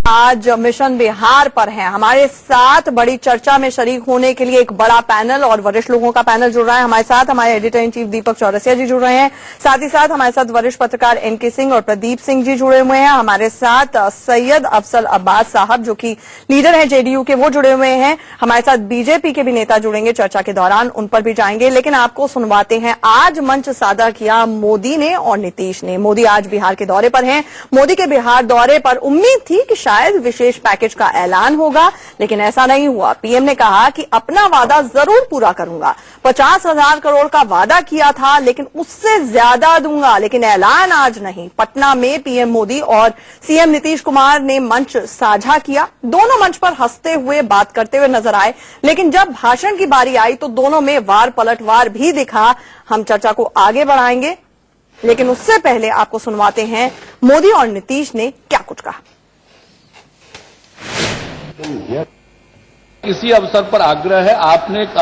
आज मिशन बिहार पर हैं। हमारे साथ बड़ी चर्चा में शरीक होने के लिए एक बड़ा पैनल और वरिष्ठ लोगों का पैनल जुड़ रहा है। हमारे साथ हमारे एडिटर इन चीफ दीपक चौरसिया जी जुड़ रहे हैं। साथ ही साथ हमारे साथ वरिष्ठ पत्रकार एनके सिंह और प्रदीप सिंह जी जुड़े हुए हैं। हमारे साथ सैयद अफसल अब्बास साहब जो कि लीडर हैं जेडीयू के, वो जुड़े हुए हैं। हमारे साथ बीजेपी के भी नेता जुड़ेंगे चर्चा के दौरान, उन पर भी जाएंगे। लेकिन आपको सुनवाते हैं, आज मंच साझा किया मोदी ने और नीतीश ने। मोदी आज बिहार के दौरे पर हैं। मोदी के बिहार दौरे पर उम्मीद थी कि शायद विशेष पैकेज का ऐलान होगा, लेकिन ऐसा नहीं हुआ। पीएम ने कहा कि अपना वादा जरूर पूरा करूंगा। 50,000 करोड़ का वादा किया था, लेकिन उससे ज्यादा दूंगा, लेकिन ऐलान आज नहीं। पटना में पीएम मोदी और सीएम नीतीश कुमार ने मंच साझा किया। दोनों मंच पर हंसते हुए बात करते हुए नजर आए, लेकिन जब भाषण की बारी आई तो दोनों में वार पलटवार भी दिखा। हम चर्चा को आगे बढ़ाएंगे, लेकिन उससे पहले आपको सुनवाते हैं मोदी और नीतीश ने क्या कुछ कहा। इसी अवसर पर आग्रह है, आपने एक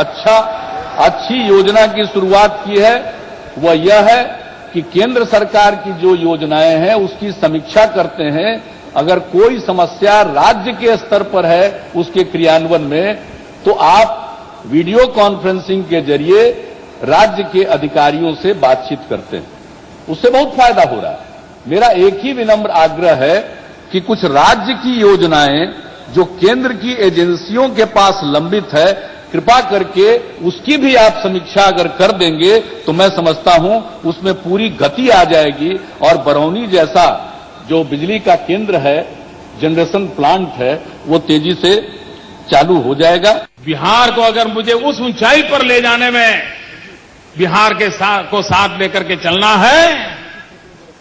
अच्छी योजना की शुरुआत की है। वह यह है कि केंद्र सरकार की जो योजनाएं हैं उसकी समीक्षा करते हैं। अगर कोई समस्या राज्य के स्तर पर है उसके क्रियान्वयन में, तो आप वीडियो कॉन्फ्रेंसिंग के जरिए राज्य के अधिकारियों से बातचीत करते हैं। उससे बहुत फायदा हो रहा है। मेरा एक ही विनम्र आग्रह है कि कुछ राज्य की योजनाएं जो केंद्र की एजेंसियों के पास लंबित है, कृपा करके उसकी भी आप समीक्षा अगर कर देंगे तो मैं समझता हूं उसमें पूरी गति आ जाएगी और बरौनी जैसा जो बिजली का केंद्र है, जनरेशन प्लांट है, वो तेजी से चालू हो जाएगा। बिहार को अगर मुझे उस ऊंचाई पर ले जाने में बिहार के साथ लेकर के चलना है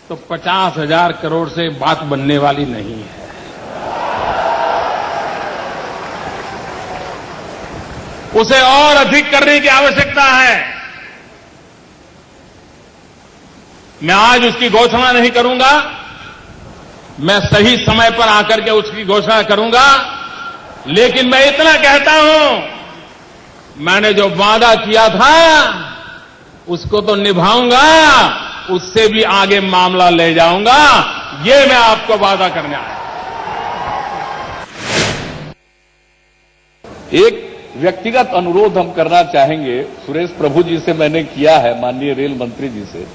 तो 50,000 करोड़ से बात बनने वाली नहीं है। उसे और अधिक करने की आवश्यकता है। मैं आज उसकी घोषणा नहीं करूंगा, मैं सही समय पर आकर के उसकी घोषणा करूंगा। लेकिन मैं इतना कहता हूं, मैंने जो वादा किया था उसको तो निभाऊंगा, उससे भी आगे मामला ले जाऊंगा। ये मैं आपको वादा करने आया। एक व्यक्तिगत अनुरोध हम करना चाहेंगे, सुरेश प्रभु जी से मैंने किया है, माननीय रेल मंत्री जी से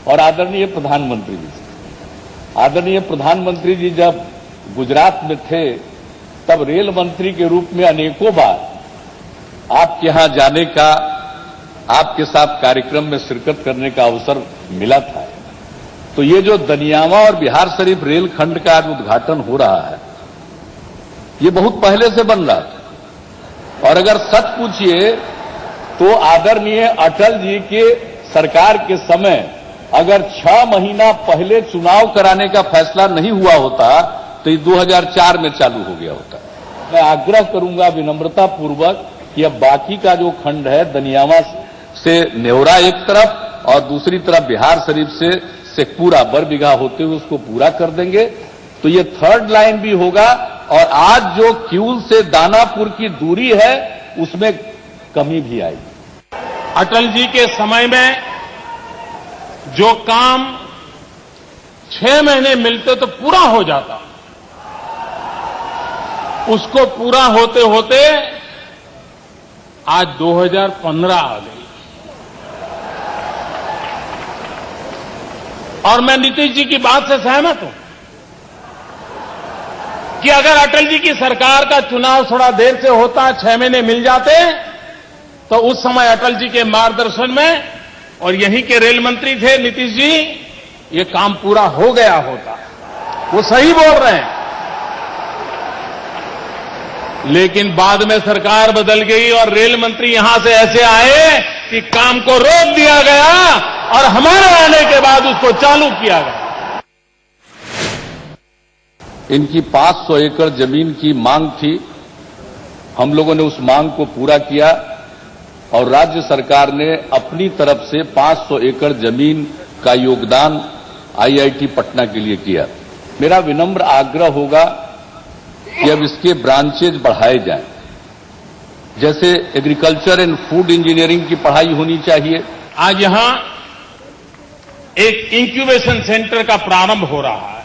और आदरणीय प्रधानमंत्री जी से। आदरणीय प्रधानमंत्री जी जब गुजरात में थे तब रेल मंत्री के रूप में अनेकों बार आपके यहां जाने का, आपके साथ कार्यक्रम में शिरकत करने का अवसर मिला था। तो ये जो दनियावा और बिहार शरीफ रेल खंड का आज उद्घाटन हो रहा है, ये बहुत पहले से बन रहा था। और अगर सच पूछिए तो आदरणीय अटल जी के सरकार के समय अगर 6 महीना पहले चुनाव कराने का फैसला नहीं हुआ होता तो ये 2004 में चालू हो गया होता। मैं आग्रह करूंगा विनम्रता पूर्वक कि अब बाकी का जो खंड है, दनियावा से नेवरा एक तरफ और दूसरी तरफ बिहार शरीफ से शेखपुरा बरबीघा होते हुए उसको पूरा कर देंगे तो ये 3rd लाइन भी होगा। और आज जो किऊल से दानापुर की दूरी है उसमें कमी भी आएगी। अटल जी के समय में जो काम 6 महीने मिलते तो पूरा हो जाता, उसको पूरा होते होते आज 2015 आ गई। और मैं नीतीश जी की बात से सहमत हूं कि अगर अटल जी की सरकार का चुनाव थोड़ा देर से होता, 6 महीने मिल जाते, तो उस समय अटल जी के मार्गदर्शन में, और यहीं के रेल मंत्री थे नीतीश जी, ये काम पूरा हो गया होता। वो सही बोल रहे हैं। लेकिन बाद में सरकार बदल गई और रेल मंत्री यहां से ऐसे आए कि काम को रोक दिया गया और हमारे आने के बाद उसको चालू किया गया। इनकी 500 एकड़ जमीन की मांग थी, हम लोगों ने उस मांग को पूरा किया और राज्य सरकार ने अपनी तरफ से 500 एकड़ जमीन का योगदान आईआईटी पटना के लिए किया। मेरा विनम्र आग्रह होगा कि अब इसके ब्रांचेज बढ़ाए जाएं। जैसे एग्रीकल्चर एंड फूड इंजीनियरिंग की पढ़ाई होनी चाहिए। आज यहां एक इंक्यूबेशन सेंटर का प्रारंभ हो रहा है।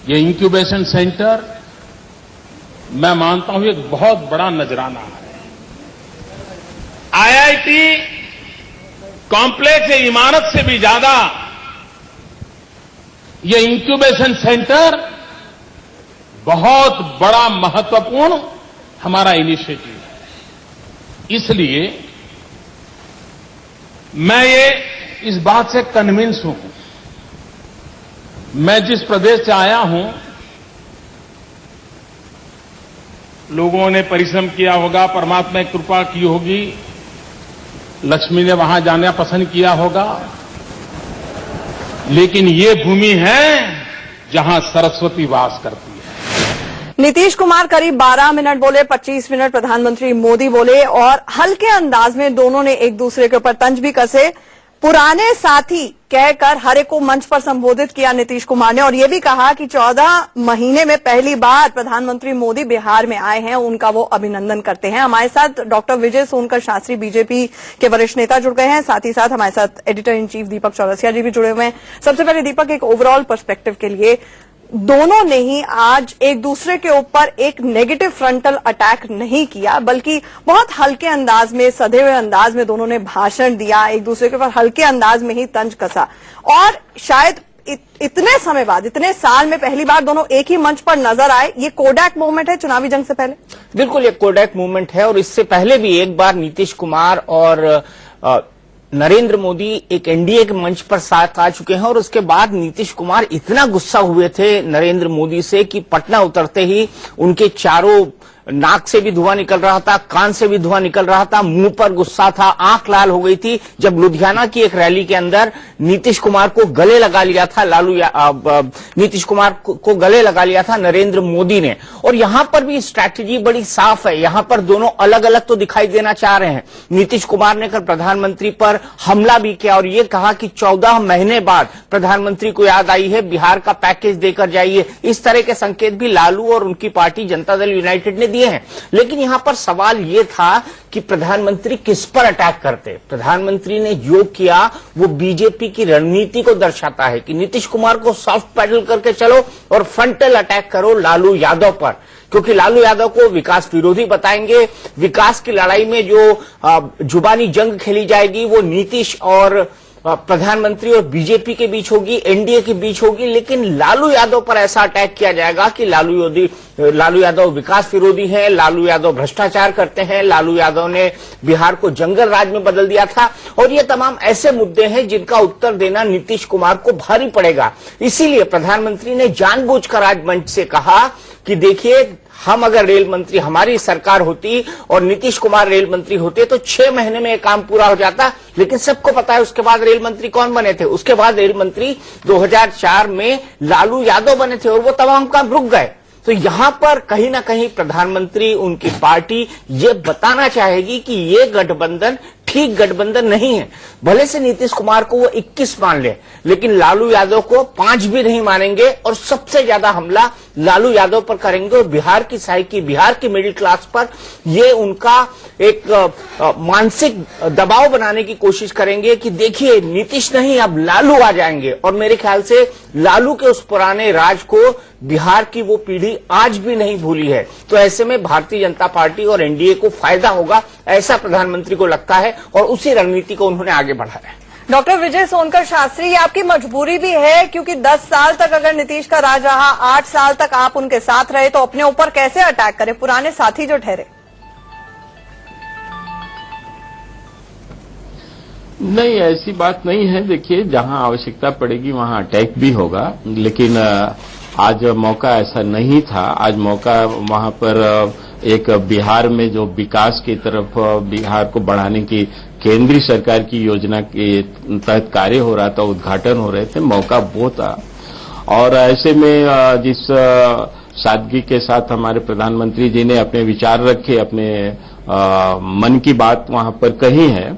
ये इंक्यूबेशन सेंटर मैं मानता हूं एक बहुत बड़ा नजराना है। आईआईटी कॉम्प्लेक्स या इमारत से भी ज्यादा ये इंक्यूबेशन सेंटर बहुत बड़ा महत्वपूर्ण हमारा इनिशिएटिव है। इसलिए मैं ये इस बात से कन्विंस हूं, मैं जिस प्रदेश से आया हूं, लोगों ने परिश्रम किया होगा, परमात्मा की कृपा की होगी, लक्ष्मी ने वहां जाना पसंद किया होगा, लेकिन ये भूमि है जहां सरस्वती वास करती है। नीतीश कुमार करीब 12 मिनट बोले, 25 मिनट प्रधानमंत्री मोदी बोले और हल्के अंदाज में दोनों ने एक दूसरे के ऊपर तंज भी कसे। पुराने साथी कहकर हर एक को मंच पर संबोधित किया नीतीश कुमार ने और यह भी कहा कि 14 महीने में पहली बार प्रधानमंत्री मोदी बिहार में आए हैं, उनका वो अभिनंदन करते हैं। हमारे साथ डॉक्टर विजय सोनकर शास्त्री बीजेपी के वरिष्ठ नेता जुड़ गए हैं, साथ ही साथ हमारे साथ एडिटर इन चीफ दीपक चौरसिया जी भी जुड़े हुए हैं। सबसे पहले दीपक, एक ओवरऑल पर्सपेक्टिव के लिए, दोनों ने ही आज एक दूसरे के ऊपर एक नेगेटिव फ्रंटल अटैक नहीं किया, बल्कि बहुत हल्के अंदाज में, सधे हुए अंदाज में दोनों ने भाषण दिया, एक दूसरे के ऊपर हल्के अंदाज में ही तंज कसा और शायद इतने समय बाद, इतने साल में पहली बार दोनों एक ही मंच पर नजर आए। ये कोडैक मूवमेंट है चुनावी जंग से पहले? बिल्कुल, ये कोडैक मूवमेंट है और इससे पहले भी एक बार नीतीश कुमार और नरेंद्र मोदी एक एनडीए के मंच पर साथ आ चुके हैं और उसके बाद नीतीश कुमार इतना गुस्सा हुए थे नरेंद्र मोदी से कि पटना उतरते ही उनके चारों नाक से भी धुआं निकल रहा था, कान से भी धुआं निकल रहा था, मुंह पर गुस्सा था, आंख लाल हो गई थी जब लुधियाना की एक रैली के अंदर नीतीश कुमार को गले लगा लिया था नीतीश कुमार को गले लगा लिया था नरेंद्र मोदी ने। और यहां पर भी स्ट्रैटेजी बड़ी साफ है, यहां पर दोनों अलग अलग तो दिखाई देना चाह रहे हैं। नीतीश कुमार ने कल प्रधानमंत्री पर हमला भी किया और ये कहा कि 14 महीने बाद प्रधानमंत्री को याद आई है, बिहार का पैकेज देकर जाइए। इस तरह के संकेत भी लालू और उनकी पार्टी जनता दल यूनाइटेड ने दिए हैं। लेकिन यहां पर सवाल यह था कि प्रधानमंत्री किस पर अटैक करते। प्रधानमंत्री ने जो किया वो बीजेपी की रणनीति को दर्शाता है कि नीतीश कुमार को सॉफ्ट पैडल करके चलो और फ्रंटल अटैक करो लालू यादव पर, क्योंकि लालू यादव को विकास विरोधी बताएंगे। विकास की लड़ाई में जो जुबानी जंग खेली जाएगी वो नीतीश और प्रधानमंत्री और बीजेपी के बीच होगी, एनडीए के बीच होगी। लेकिन लालू यादव पर ऐसा अटैक किया जाएगा कि लालू यादव विकास विरोधी हैं, लालू यादव भ्रष्टाचार करते हैं, लालू यादव ने बिहार को जंगल राज में बदल दिया था। और ये तमाम ऐसे मुद्दे हैं जिनका उत्तर देना नीतीश कुमार को भारी पड़ेगा। इसीलिए प्रधानमंत्री ने जानबूझकर आज मंच से कहा कि देखिए, हम अगर रेल मंत्री, हमारी सरकार होती और नीतीश कुमार रेल मंत्री होते तो 6 महीने में ये काम पूरा हो जाता। लेकिन सबको पता है उसके बाद रेल मंत्री कौन बने थे। उसके बाद रेल मंत्री 2004 में लालू यादव बने थे और वो तमाम काम रुक गए। तो यहां पर कहीं ना कहीं प्रधानमंत्री, उनकी पार्टी ये बताना चाहेगी कि ये गठबंधन ठीक गठबंधन नहीं है। भले से नीतीश कुमार को वो 21 मान ले, लेकिन लालू यादव को 5 भी नहीं मानेंगे और सबसे ज्यादा हमला लालू यादव पर करेंगे और बिहार की साइकी, बिहार की मिडिल क्लास पर ये उनका एक मानसिक दबाव बनाने की कोशिश करेंगे कि देखिए, नीतीश नहीं अब लालू आ जाएंगे। और मेरे ख्याल से लालू के उस पुराने राज को बिहार की वो पीढ़ी आज भी नहीं भूली है। तो ऐसे में भारतीय जनता पार्टी और एनडीए को फायदा होगा, ऐसा प्रधानमंत्री को लगता है और उसी रणनीति को उन्होंने आगे बढ़ाया है। डॉक्टर विजय सोनकर शास्त्री, ये आपकी मजबूरी भी है, क्योंकि 10 साल तक अगर नीतीश का राज रहा, 8 साल तक आप उनके साथ रहे, तो अपने ऊपर कैसे अटैक करें, पुराने साथी जो ठहरे? नहीं, ऐसी बात नहीं है। देखिए, जहां आवश्यकता पड़ेगी वहां अटैक भी होगा, लेकिन आज मौका ऐसा नहीं था। आज मौका वहां पर एक बिहार में जो विकास की तरफ बिहार को बढ़ाने की केंद्रीय सरकार की योजना के तहत कार्य हो रहा था, उद्घाटन हो रहे थे, मौका वो था। और ऐसे में जिस सादगी के साथ हमारे प्रधानमंत्री जी ने अपने विचार रखे, अपने मन की बात वहां पर कही है,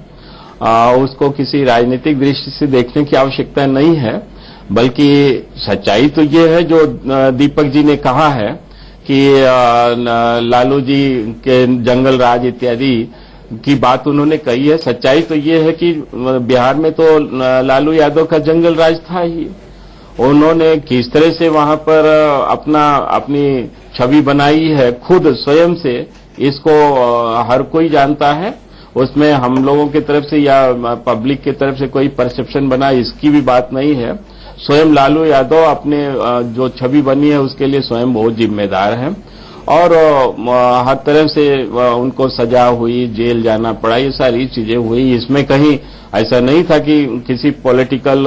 उसको किसी राजनीतिक दृष्टि से देखने की आवश्यकता नहीं है। बल्कि सच्चाई तो ये है जो दीपक जी ने कहा है कि लालू जी के जंगल राज इत्यादि की बात उन्होंने कही है। सच्चाई तो ये है कि बिहार में तो लालू यादव का जंगल राज था ही, उन्होंने किस तरह से वहां पर अपनी छवि बनाई है खुद स्वयं से, इसको हर कोई जानता है। उसमें हम लोगों की तरफ से या पब्लिक की तरफ से कोई परसेप्शन बना, इसकी भी बात नहीं है। स्वयं लालू यादव अपने जो छवि बनी है उसके लिए स्वयं बहुत जिम्मेदार हैं और हर तरह से उनको सजा हुई, जेल जाना पड़ा, ये सारी चीजें हुई। इसमें कहीं ऐसा नहीं था कि किसी पॉलिटिकल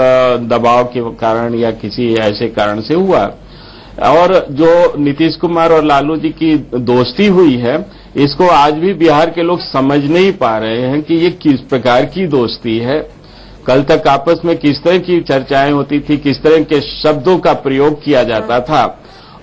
दबाव के कारण या किसी ऐसे कारण से हुआ। और जो नीतीश कुमार और लालू जी की दोस्ती हुई है, इसको आज भी बिहार के लोग समझ नहीं पा रहे हैं कि ये किस प्रकार की दोस्ती है। कल तक आपस में किस तरह की चर्चाएं होती थी, किस तरह के शब्दों का प्रयोग किया जाता था,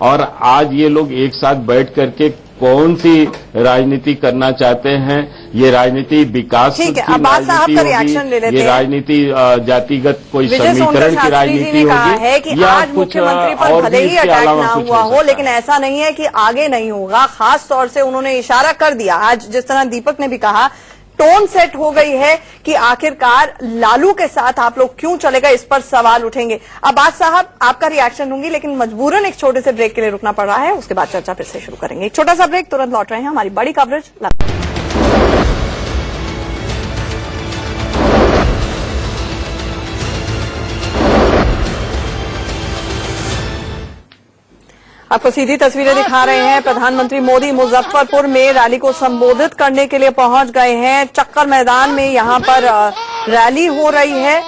और आज ये लोग एक साथ बैठ करके कौन सी राजनीति करना चाहते हैं। ये राजनीति विकास की राजनीति होगी, ये राजनीति जातिगत कोई समीकरण की राजनीति होगी, या आज मुख्यमंत्री पर भले ही अटैक ना हुआ हो, लेकिन ऐसा नहीं है कि आगे नहीं होगा। खास तौर से उन्होंने इशारा कर दिया, आज जिस तरह दीपक ने भी कहा, टोन सेट हो गई है कि आखिरकार लालू के साथ आप लोग क्यों चलेगा, इस पर सवाल उठेंगे। अब्बास साहब, आपका रिएक्शन दूंगी, लेकिन मजबूरन एक छोटे से ब्रेक के लिए रुकना पड़ रहा है, उसके बाद चर्चा फिर से शुरू करेंगे। एक छोटा सा ब्रेक, तुरंत लौट रहे हैं, हमारी बड़ी कवरेज। आपको सीधी तस्वीरें दिखा रहे हैं। प्रधानमंत्री मोदी मुजफ्फरपुर में रैली को संबोधित करने के लिए पहुंच गए हैं। चक्कर मैदान में यहां पर रैली हो रही है।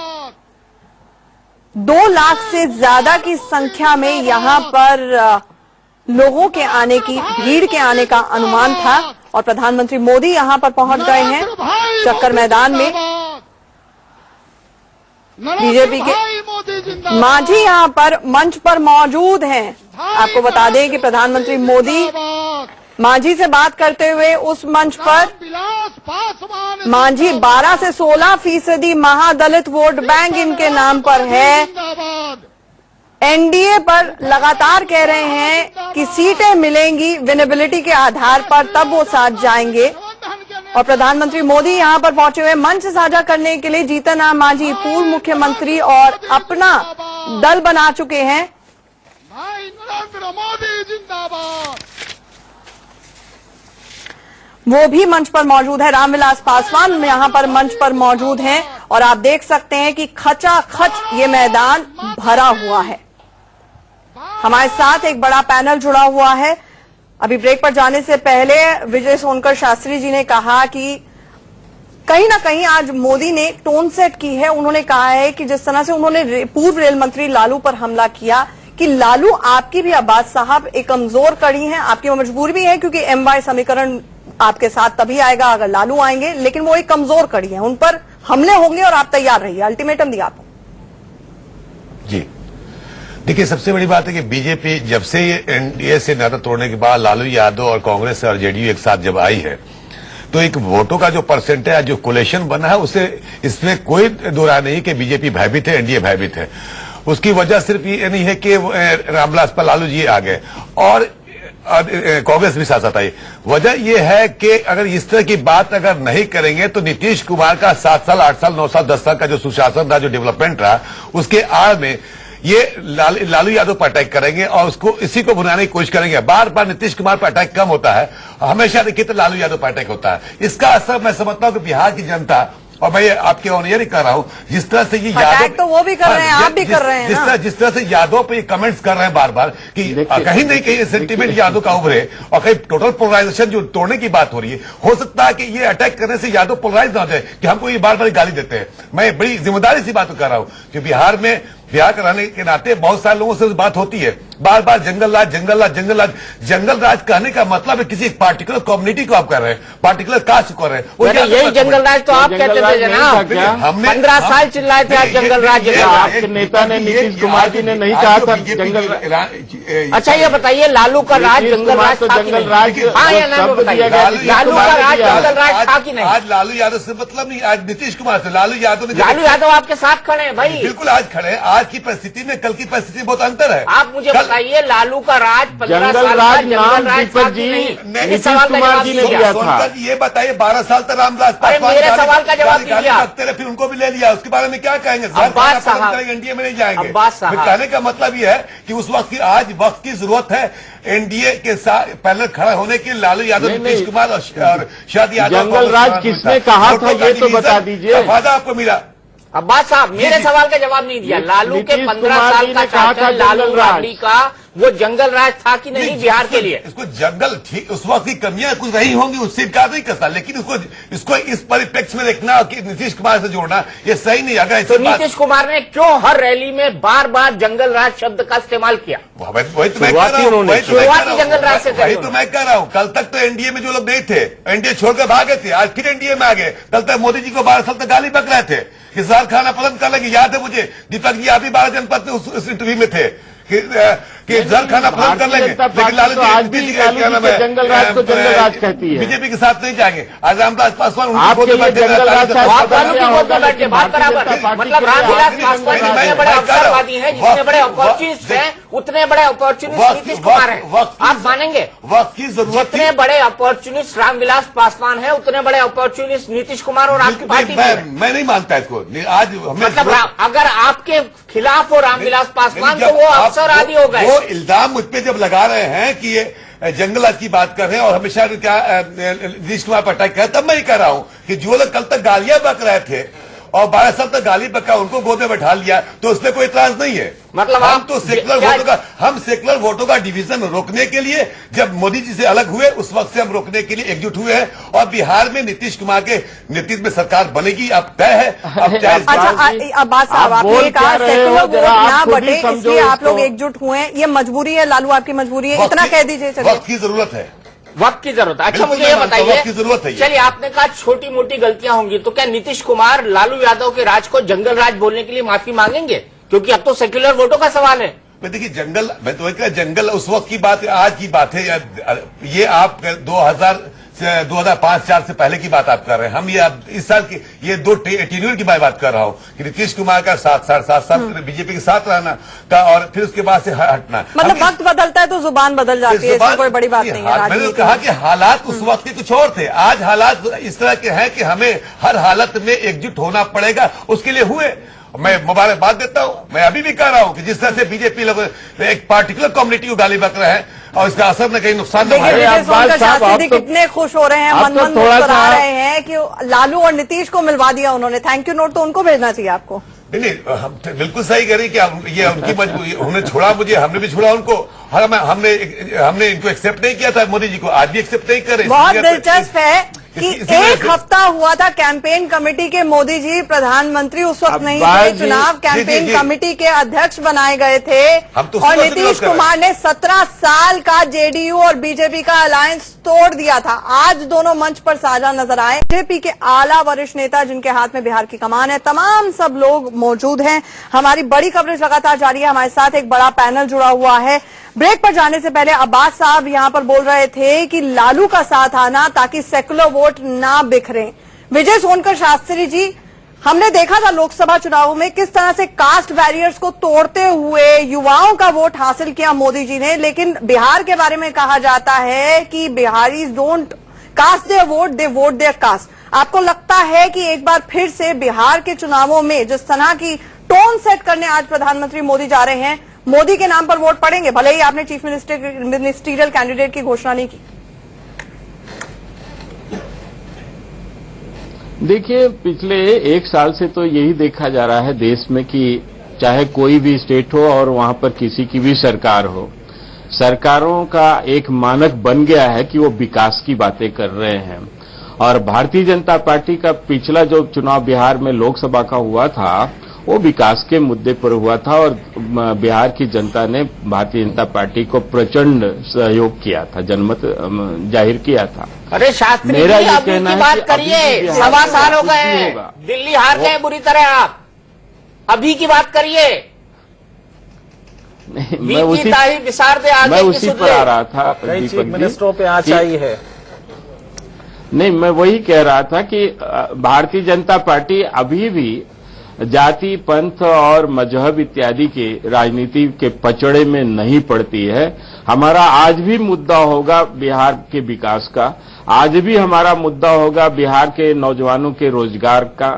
2 लाख से ज्यादा की संख्या में यहां पर लोगों के आने की, भीड़ के आने का अनुमान था और प्रधानमंत्री मोदी यहां पर पहुंच गए हैं चक्कर मैदान में। बीजेपी के मांझी यहां पर मंच पर मौजूद हैं। आपको बता दें कि प्रधानमंत्री मोदी मांझी से बात करते हुए उस मंच पर, मांझी 12 से 16% महादलित वोट बैंक इनके नाम पर है। एनडीए पर लगातार कह रहे हैं कि सीटें मिलेंगी विनेबिलिटी के आधार पर, तब वो साथ जाएंगे। और प्रधानमंत्री मोदी यहां पर पहुंचे हुए मंच साझा करने के लिए जीतन राम मांझी पूर्व मुख्यमंत्री और अपना दल बना चुके हैं। नरेंद्र मोदी जिंदाबाद, वो भी मंच पर मौजूद है। रामविलास पासवान यहां पर मंच पर मौजूद हैं और आप देख सकते हैं कि खचाखच ये मैदान भरा हुआ है। हमारे साथ एक बड़ा पैनल जुड़ा हुआ है। अभी ब्रेक पर जाने से पहले विजय सोनकर शास्त्री जी ने कहा कि कहीं ना कहीं आज मोदी ने टोन सेट की है। उन्होंने कहा है कि जिस तरह से उन्होंने पूर्व रेल मंत्री लालू पर हमला किया, कि लालू आपकी भी, अब्बास साहब, एक कमजोर कड़ी है, आपकी वो मजबूरी भी है क्योंकि एमवाई समीकरण आपके साथ तभी आएगा अगर लालू आएंगे, लेकिन वो एक कमजोर कड़ी है, उन पर हमले होंगे और आप तैयार रहिए। अल्टीमेटम दिया आपको। जी देखिए, सबसे बड़ी बात है कि बीजेपी जब से ये एनडीए से नाता तोड़ने के बाद लालू यादव और कांग्रेस और जेडीयू एक साथ जब आई है, तो एक वोटों का जो परसेंटेज, जो कोलेशन बना है, उसे इसमें कोई दो राय नहीं कि बीजेपी भयभीत है, एनडीए भयभीत है। उसकी वजह सिर्फ ये नहीं है कि रामविलास पर लालू जी आ गए और कांग्रेस भी साथ साथ आई। वजह यह है कि अगर इस तरह की बात अगर नहीं करेंगे तो नीतीश कुमार का 7 साल, 8 साल, 9 साल, 10 साल का जो सुशासन रहा, जो डेवलपमेंट रहा, उसके आड़ में ये लालू यादव पर अटैक करेंगे और उसको इसी को भुनाने की कोशिश करेंगे। बार बार नीतीश कुमार पर अटैक कम होता है, हमेशा देखिए तो लालू यादव पर अटैक होता है। इसका असर मैं समझता हूं कि बिहार की जनता, और मैं आपके ऑनियर ही कर रहा हूं, जिस तरह से ये यादव तो वो भी कर रहे हैं, आप भी कर रहे हैं, जिस तरह से यादव पे ये कमेंट्स कर रहे हैं बार बार कि कहीं नहीं कहीं सेंटीमेंट यादव का उभरे और कहीं टोटल पोलराइजेशन जो तोड़ने की बात हो रही है। हो सकता है कि ये अटैक करने से यादव पोलराइज ना हो जाए कि हमको ये बार बार गाली देते हैं। मैं बड़ी जिम्मेदारी सी बात कर रहा हूं कि बिहार में, बिहार का रहने के नाते बहुत सारे लोगों से बात होती है, बार बार जंगल राज, जंगल राज, जंगल राज। जंगल राज कहने का मतलब है किसी पार्टिकुलर कम्युनिटी को आप कर रहे हैं, पार्टिकुलर कास्ट को कर रहे हैं। यही जंगल राज तो आप कहते थे जनाब, हमने 15 साल चिल्लाए थे आप जंगल राज। आपके नेता ने, नीतीश कुमार जी ने नहीं कहा था जंगल राज। अच्छा ये बताइए, लालू का राज जंगल राज तो जंगल राज, हाँ या ना बताइए, लालू का राज जंगल राज था कि नहीं? आज लालू यादव से मतलब नहीं, आज नीतीश कुमार से। लालू यादव आपके साथ खड़े हैं भाई, बिल्कुल आज खड़े हैं। आज की परिस्थिति में कल की परिस्थिति में बहुत अंतर है। आप मुझे बताइए, लालू का राज 15 जंगल साल का राज जंगल नाम राज दीपक था जी कि नहीं? नीतीश इस सवाल का कुमार जवाब जी ने दीजिए। दिया था। सोनकर जी ये बताइए 12 साल तक रामविलास पासवान मेरे सवाल का जवाब गाली दीजिए। रखते रहे, फिर उनको भी ले लिया, उसके बारे में क्या कहेंगे? अब्बास साहब, एनडीए में नहीं जाएंगे। अब्बास साहब, फिर कहने का मतलब ये है कि उस वक्त की आज वक्त की जरूरत है एनडीए के साथ पहले खड़ा होने के लालू यादव, नीतीश कुमार और शरद यादव। जंगल राज किसने कहा था ये तो बता दीजिए। फायदा आपको मिला? अब्बास साहब, मेरे जी। सवाल का जवाब नहीं दिया। लालू के नीतीश 15 कुमार साल जी का ने कहा था शासन लालू जंगल राज। राबड़ी का वो जंगल राज था कि नहीं बिहार के लिए? इसको जंगल ठीक, उस वक्त की कमियां कुछ रही होंगी, उससे इनकार नहीं करता, लेकिन इसको इस परिप्रेक्ष्य में देखना कि नीतीश कुमार से जोड़ना ये सही नहीं। अगर तो नीतीश कुमार ने क्यों हर रैली में बार बार जंगल राज शब्द का इस्तेमाल किया? वही तो मैं कह रहा हूं, शुरुआती जंगल राज से वही तो मैं कह रहा हूं। कल तक तो एनडीए में जो लोग नहीं थे, एनडीए छोड़कर भागे थे, आज फिर एनडीए में आ गए। कल तक मोदी जी को 12 साल तक गाली बक रहे थे कि साल खाना पसंद कर लगे। याद है मुझे, दीपक जी आप भी 12 जनपद में उस इंटरव्यू में थे कि जल खाना पसंद कर लेंगे, लेकिन लालू आज भी क्या नाम है, जंगल राज को जंगल राज कहती है। बीजेपी के साथ नहीं जाएंगे। आज रामविलास पासवान आपके लिए जंगल राज बात बराबर, मतलब रामविलास पासवान जितने बड़े अवसरवादी हैं, जितने बड़े अपॉर्चुनिस्ट हैं, उतने बड़े अपॉर्चुनिस्ट नीतीश कुमार हैं। आप मानेंगे? वक्त की जरूरत जितने बड़े अपॉर्चुनिस्ट रामविलास पासवान है, उतने बड़े अपॉर्चुनिस्ट नीतीश कुमार और आपकी पार्टी भी है। मैं नहीं मानता इसको। आज मतलब अगर आपके खिलाफ हो रामविलास पासवान तो वो अवसरवादी हो गए। वो इल्जाम मुझ पे जब लगा रहे हैं कि ये जंगल राज की बात कर रहे हैं और हमेशा क्या नीतीश कुमार पर अटैक कर, तब मैं ही कह रहा हूं कि जो लोग कल तक गालियां बक रहे थे और 12 साल तक गाली बका, उनको गोद में बैठा लिया, तो उसमें कोई इतराज नहीं है। मतलब हम तो सेकुलर वोटों का डिवीजन रोकने के लिए जब मोदी जी से अलग हुए, उस वक्त से हम रोकने के लिए एकजुट हुए हैं। और बिहार में नीतीश कुमार के नेतृत्व में सरकार बनेगी, अब तय है। अब चाहे अच्छा अब्बास साहब, आपने कहा सेकुलर वोट ना बटे इसलिए आप लोग एकजुट हुए हैं, ये मजबूरी है लालू, आपकी मजबूरी है, इतना कह दीजिए। चलिए, वक्त की जरूरत है, वक्त की जरूरत है। अच्छा बिल्कुल मुझे ये मैं मानता हूं, वक्त की बताइए, जरूरत है। चलिए आपने कहा छोटी मोटी गलतियां होंगी, तो क्या नीतीश कुमार लालू यादव के राज को जंगल राज बोलने के लिए माफी मांगेंगे? क्योंकि अब तो सेक्युलर वोटों का सवाल है। देखिए जंगल, मैं तो कह जंगल उस वक्त की बात, आज की बात है। ये आप 2005-4 से पहले की बात आप कर रहे हैं। हम ये इस साल की ये 2 टेन्यूर की बात कर रहा हूं कि नीतीश कुमार का 7 साल बीजेपी के साथ रहना का और फिर उसके बाद से हटना। मतलब वक्त बदलता है तो जुबान बदल जाती है, इसमें कोई बड़ी बात नहीं है। मैंने कहा कि हालात उस वक्त के कुछ और थे, आज हालात इस तरह के हैं कि हमें हर हालत में एकजुट होना पड़ेगा। उसके लिए हुए, मैं मुबारकबाद देता हूं। मैं अभी भी कह रहा हूं कि जिस तरह से बीजेपी लोग एक पार्टिकुलर कम्युनिटी को गाली बक रहे हैं और इसका असर न कहीं नुकसान न देखिए हो। सोनकर शास्त्री कितने खुश हो रहे हैं, मन मन मुस्कुरा रहे हैं कि लालू और नीतीश को मिलवा दिया उन्होंने। थैंक यू नोट तो उनको भेजना चाहिए आपको। नहीं, हम बिल्कुल सही कह रही कि ये उनकी मजबूरी, उन्होंने छोड़ा मुझे, हमने भी छोड़ा उनको। हमने इनको एक्सेप्ट नहीं किया था मोदी जी को, आज भी एक्सेप्ट नहीं कर रहे। बहुत दिलचस्प है कि एक हफ्ता हुआ था कैंपेन कमेटी के, मोदी जी प्रधानमंत्री उस वक्त नहीं थे, चुनाव कैंपेन कमेटी के अध्यक्ष बनाए गए थे और नीतीश कुमार ने 17 साल का जेडीयू और बीजेपी का अलायंस तोड़ दिया था। आज दोनों मंच पर साझा नजर आए। बीजेपी के आला वरिष्ठ नेता जिनके हाथ में बिहार की कमान है, तमाम सब लोग मौजूद हैं। हमारी बड़ी कवरेज लगातार जारी है, हमारे साथ एक बड़ा पैनल जुड़ा हुआ है। ब्रेक पर जाने से पहले अब्बास साहब यहां पर बोल रहे थे कि लालू का साथ आना ताकि सेकुलर वोट ना बिखरे। विजय सोनकर शास्त्री जी, हमने देखा था लोकसभा चुनावों में किस तरह से कास्ट बैरियर्स को तोड़ते हुए युवाओं का वोट हासिल किया मोदी जी ने, लेकिन बिहार के बारे में कहा जाता है कि Bihari don't cast their vote, they vote their caste. आपको लगता है कि एक बार फिर से बिहार के चुनावों में जिस तरह की टोन सेट करने आज प्रधानमंत्री मोदी जा रहे हैं, मोदी के नाम पर वोट पड़ेंगे, भले ही आपने चीफ मिनिस्ट्रियल कैंडिडेट की घोषणा नहीं की? देखिए पिछले 1 साल से तो यही देखा जा रहा है देश में कि चाहे कोई भी स्टेट हो और वहां पर किसी की भी सरकार हो, सरकारों का एक मानक बन गया है कि वो विकास की बातें कर रहे हैं। और भारतीय जनता पार्टी का पिछला जो चुनाव बिहार में लोकसभा का हुआ था वो विकास के मुद्दे पर हुआ था और बिहार की जनता ने भारतीय जनता पार्टी को प्रचंड सहयोग किया था, जनमत जाहिर किया था। अरे शास्त्री मेरा जी, ये अभी कहना की है बात कि करिए, अभी 1.25 साल हो कुछ गए नहीं हैं, होगा। दिल्ली हार गए बुरी तरह। आप अभी की बात करिए, मैं उसी पर आ रहा था। चीफ मिनिस्टरों पे आज आई है। नहीं, मैं वही कह रहा था कि भारतीय जनता पार्टी अभी भी जाति, पंथ और मजहब इत्यादि के राजनीति के पचड़े में नहीं पड़ती है। हमारा आज भी मुद्दा होगा बिहार के विकास का, आज भी हमारा मुद्दा होगा बिहार के नौजवानों के रोजगार का,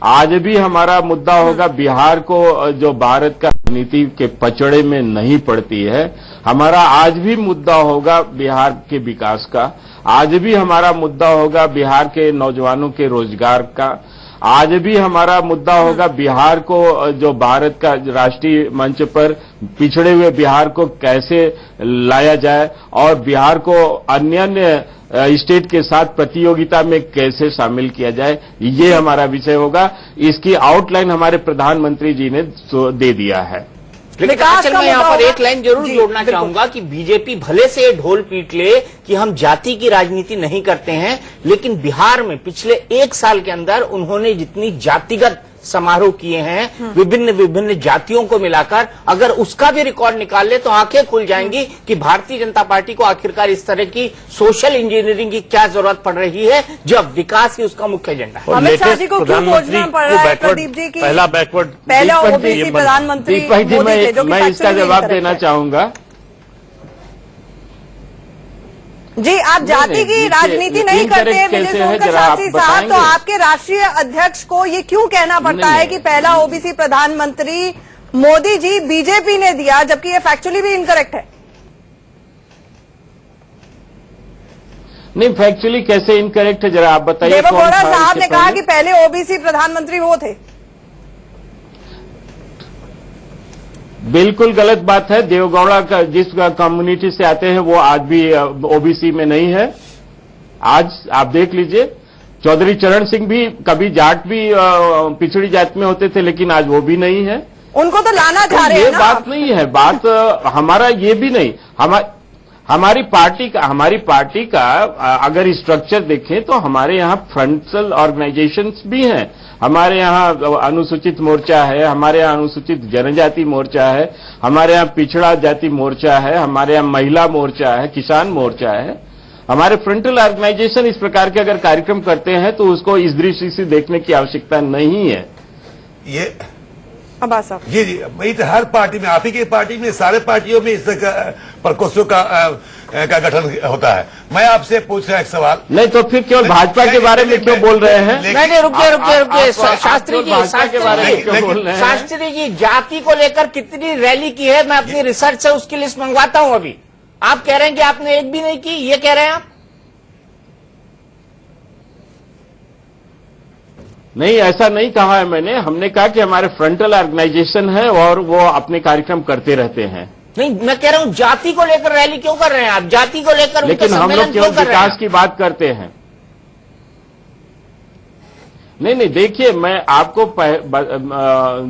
आज भी हमारा मुद्दा होगा बिहार को जो भारत का राजनीति के पचड़े में नहीं पड़ती है। हमारा आज भी मुद्दा होगा बिहार के विकास का, आज भी हमारा मुद्दा होगा बिहार के नौजवानों के रोजगार का, आज भी हमारा मुद्दा होगा बिहार को जो भारत का राष्ट्रीय मंच पर पिछड़े हुए बिहार को कैसे लाया जाए और बिहार को अन्य स्टेट के साथ प्रतियोगिता में कैसे शामिल किया जाए, ये हमारा विषय होगा। इसकी आउटलाइन हमारे प्रधानमंत्री जी ने दे दिया है। लेकिन विकास आचल का मैं यहाँ मुद्दा पर होगा। एक लाइन जरूर जी, जोड़ना बिल्कुल। चाहूंगा कि बीजेपी भले से ये ढोल पीट ले कि हम जाति की राजनीति नहीं करते हैं, लेकिन बिहार में पिछले 1 साल के अंदर उन्होंने जितनी जातिगत समारोह किए हैं विभिन्न विभिन्न जातियों को मिलाकर, अगर उसका भी रिकॉर्ड निकाल ले तो आंखें खुल जाएंगी कि भारतीय जनता पार्टी को आखिरकार इस तरह की सोशल इंजीनियरिंग की क्या जरूरत पड़ रही है, जब विकास ही उसका मुख्य एजेंडा है। अमित शाह जी को क्यों खोजना पड़ रहा है प्रदीप जी की पहला बैकवर्ड पहला ओबीसी प्रधानमंत्री दीपक जी, मोदी थे, जो कि मैं इसका factually जवाब incorrect देना है। चाहूंगा। जी, आप जाति की देखिए, राजनीति नहीं करते हैं कैसे विजय है, सोनकर जरा आप शास्त्री साहब, तो बताएंगे? आपके राष्ट्रीय अध्यक्ष को ये क्यों कहना पड़ता नहीं, है नहीं। कि पहला ओबीसी प्रधानमंत्री मोदी जी बीजेपी ने दिया, जबकि ये फैक्चुअली भी इनकरेक्ट है? नहीं, फैक्चुअली कैसे इनकरेक्ट है, जरा आप बताइए। देवेगौड़ा कौन था साहब इससे ने कहा पहले? कि पहले ओबीसी प्रधानमंत्री वो थे। बिल्कुल गलत बात है। देवेगौड़ा का जिस कम्युनिटी से आते हैं वो आज भी ओबीसी में नहीं है। आज आप देख लीजिए, चौधरी चरण सिंह भी कभी जाट भी पिछड़ी जाति में होते थे, लेकिन आज वो भी नहीं है। उनको तो लाना चाह रहे ये हैं ना बात आप। नहीं है। बात हमारा ये भी नहीं, हमारी पार्टी का अगर स्ट्रक्चर देखें तो हमारे यहाँ फ्रंटल ऑर्गेनाइजेशंस भी हैं। हमारे यहाँ अनुसूचित मोर्चा है, हमारे यहाँ अनुसूचित जनजाति मोर्चा है, हमारे यहाँ पिछड़ा जाति मोर्चा है, हमारे यहाँ महिला मोर्चा है, किसान मोर्चा है। हमारे फ्रंटल ऑर्गेनाइजेशन इस प्रकार के अगर कार्यक्रम करते हैं तो उसको इस दृष्टि से देखने की आवश्यकता नहीं है। ये अब्बास साहब, जी जी, वही तो हर पार्टी में, आप ही की पार्टी में, सारे पार्टियों में इस प्रकोष्ठों का गठन होता है। मैं आपसे पूछ रहा एक सवाल। नहीं तो फिर केवल भाजपा के बारे में क्यों बोल रहे हैं? नहीं, रुकिए शास्त्री जी, भाजपा के बारे में क्यों बोल रहे हैं? शास्त्री जी, जाति को लेकर कितनी रैली की है, मैं अपनी रिसर्च से उसकी लिस्ट मंगवाता हूं। अभी आप कह रहे हैं कि आपने एक भी नहीं की, ये कह रहे हैं आप? नहीं, ऐसा नहीं कहा है मैंने। हमने कहा कि हमारे फ्रंटल ऑर्गेनाइजेशन है और वो अपने कार्यक्रम करते रहते हैं। नहीं, मैं कह रहा हूं जाति को लेकर रैली क्यों कर रहे हैं आप? जाति को लेकर उनका लेकिन हम लोग सम्मेलन केवल क्यों कर रहे विकास हैं? की बात करते हैं। नहीं, देखिए, मैं आपको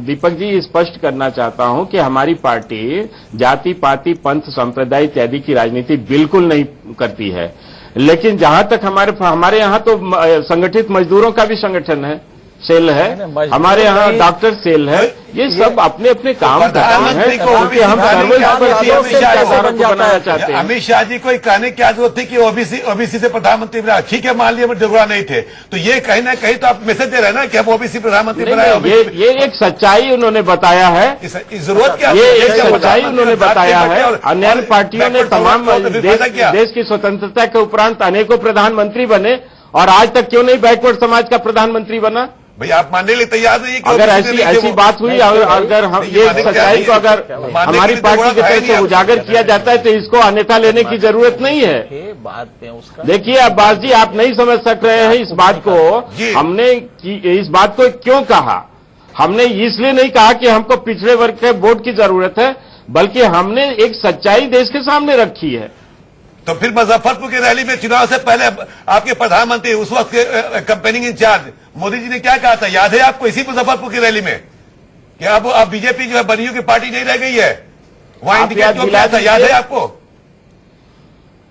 दीपक जी स्पष्ट करना चाहता हूं कि हमारी पार्टी जाति पाति पंथ संप्रदाय इत्यादि की राजनीति बिल्कुल नहीं करती है। लेकिन जहां तक हमारे यहाँ तो संगठित मजदूरों का भी संगठन है, सेल है, हमारे यहाँ डॉक्टर सेल है। ये सब अपने अपने काम करते हैं क्योंकि हम सर्वस्पर्शी सरकारों को बनाना चाहते हैं। अमित शाह जी को कहने की जरूरत थी कि ओबीसी से प्रधानमंत्री बना। ठीक है, मान लिया देवेगौड़ा नहीं थे, तो ये कहीं ना कहीं तो आप मैसेज दे रहे हैं ना कि हम ओबीसी प्रधानमंत्री बनाए। ये एक सच्चाई उन्होंने बताया है। जरूरत क्या, ये एक सच्चाई उन्होंने बताया है। अन्य पार्टियों ने तमाम देश की स्वतंत्रता के उपरांत अनेकों प्रधानमंत्री बने और आज तक क्यों नहीं बैकवर्ड समाज का प्रधानमंत्री बना? भाई आप मानने के लिए तैयार नहीं? अगर ऐसी बात हुई, अगर हम ये सच्चाई को अगर हमारी पार्टी की तरफ से उजागर किया जाता है तो इसको अन्यथा लेने की जरूरत नहीं है। देखिए अब्बास जी, आप नहीं समझ सक रहे हैं इस बात को। हमने इस बात को क्यों कहा? हमने इसलिए नहीं कहा कि हमको पिछड़े वर्ग के वोट की जरूरत है, बल्कि हमने एक सच्चाई देश के सामने रखी है। तो फिर मुजफ्फरपुर की रैली में चुनाव से पहले आपके प्रधानमंत्री उस वक्त के कैंपेनिंग इंचार्ज मोदी जी ने क्या कहा था, याद है आपको? इसी मुजफ्फरपुर की रैली में कि अब बीजेपी जो है बनियों की पार्टी नहीं रह गई है, वहां इंडिकेट क्यों किया था, याद है आपको?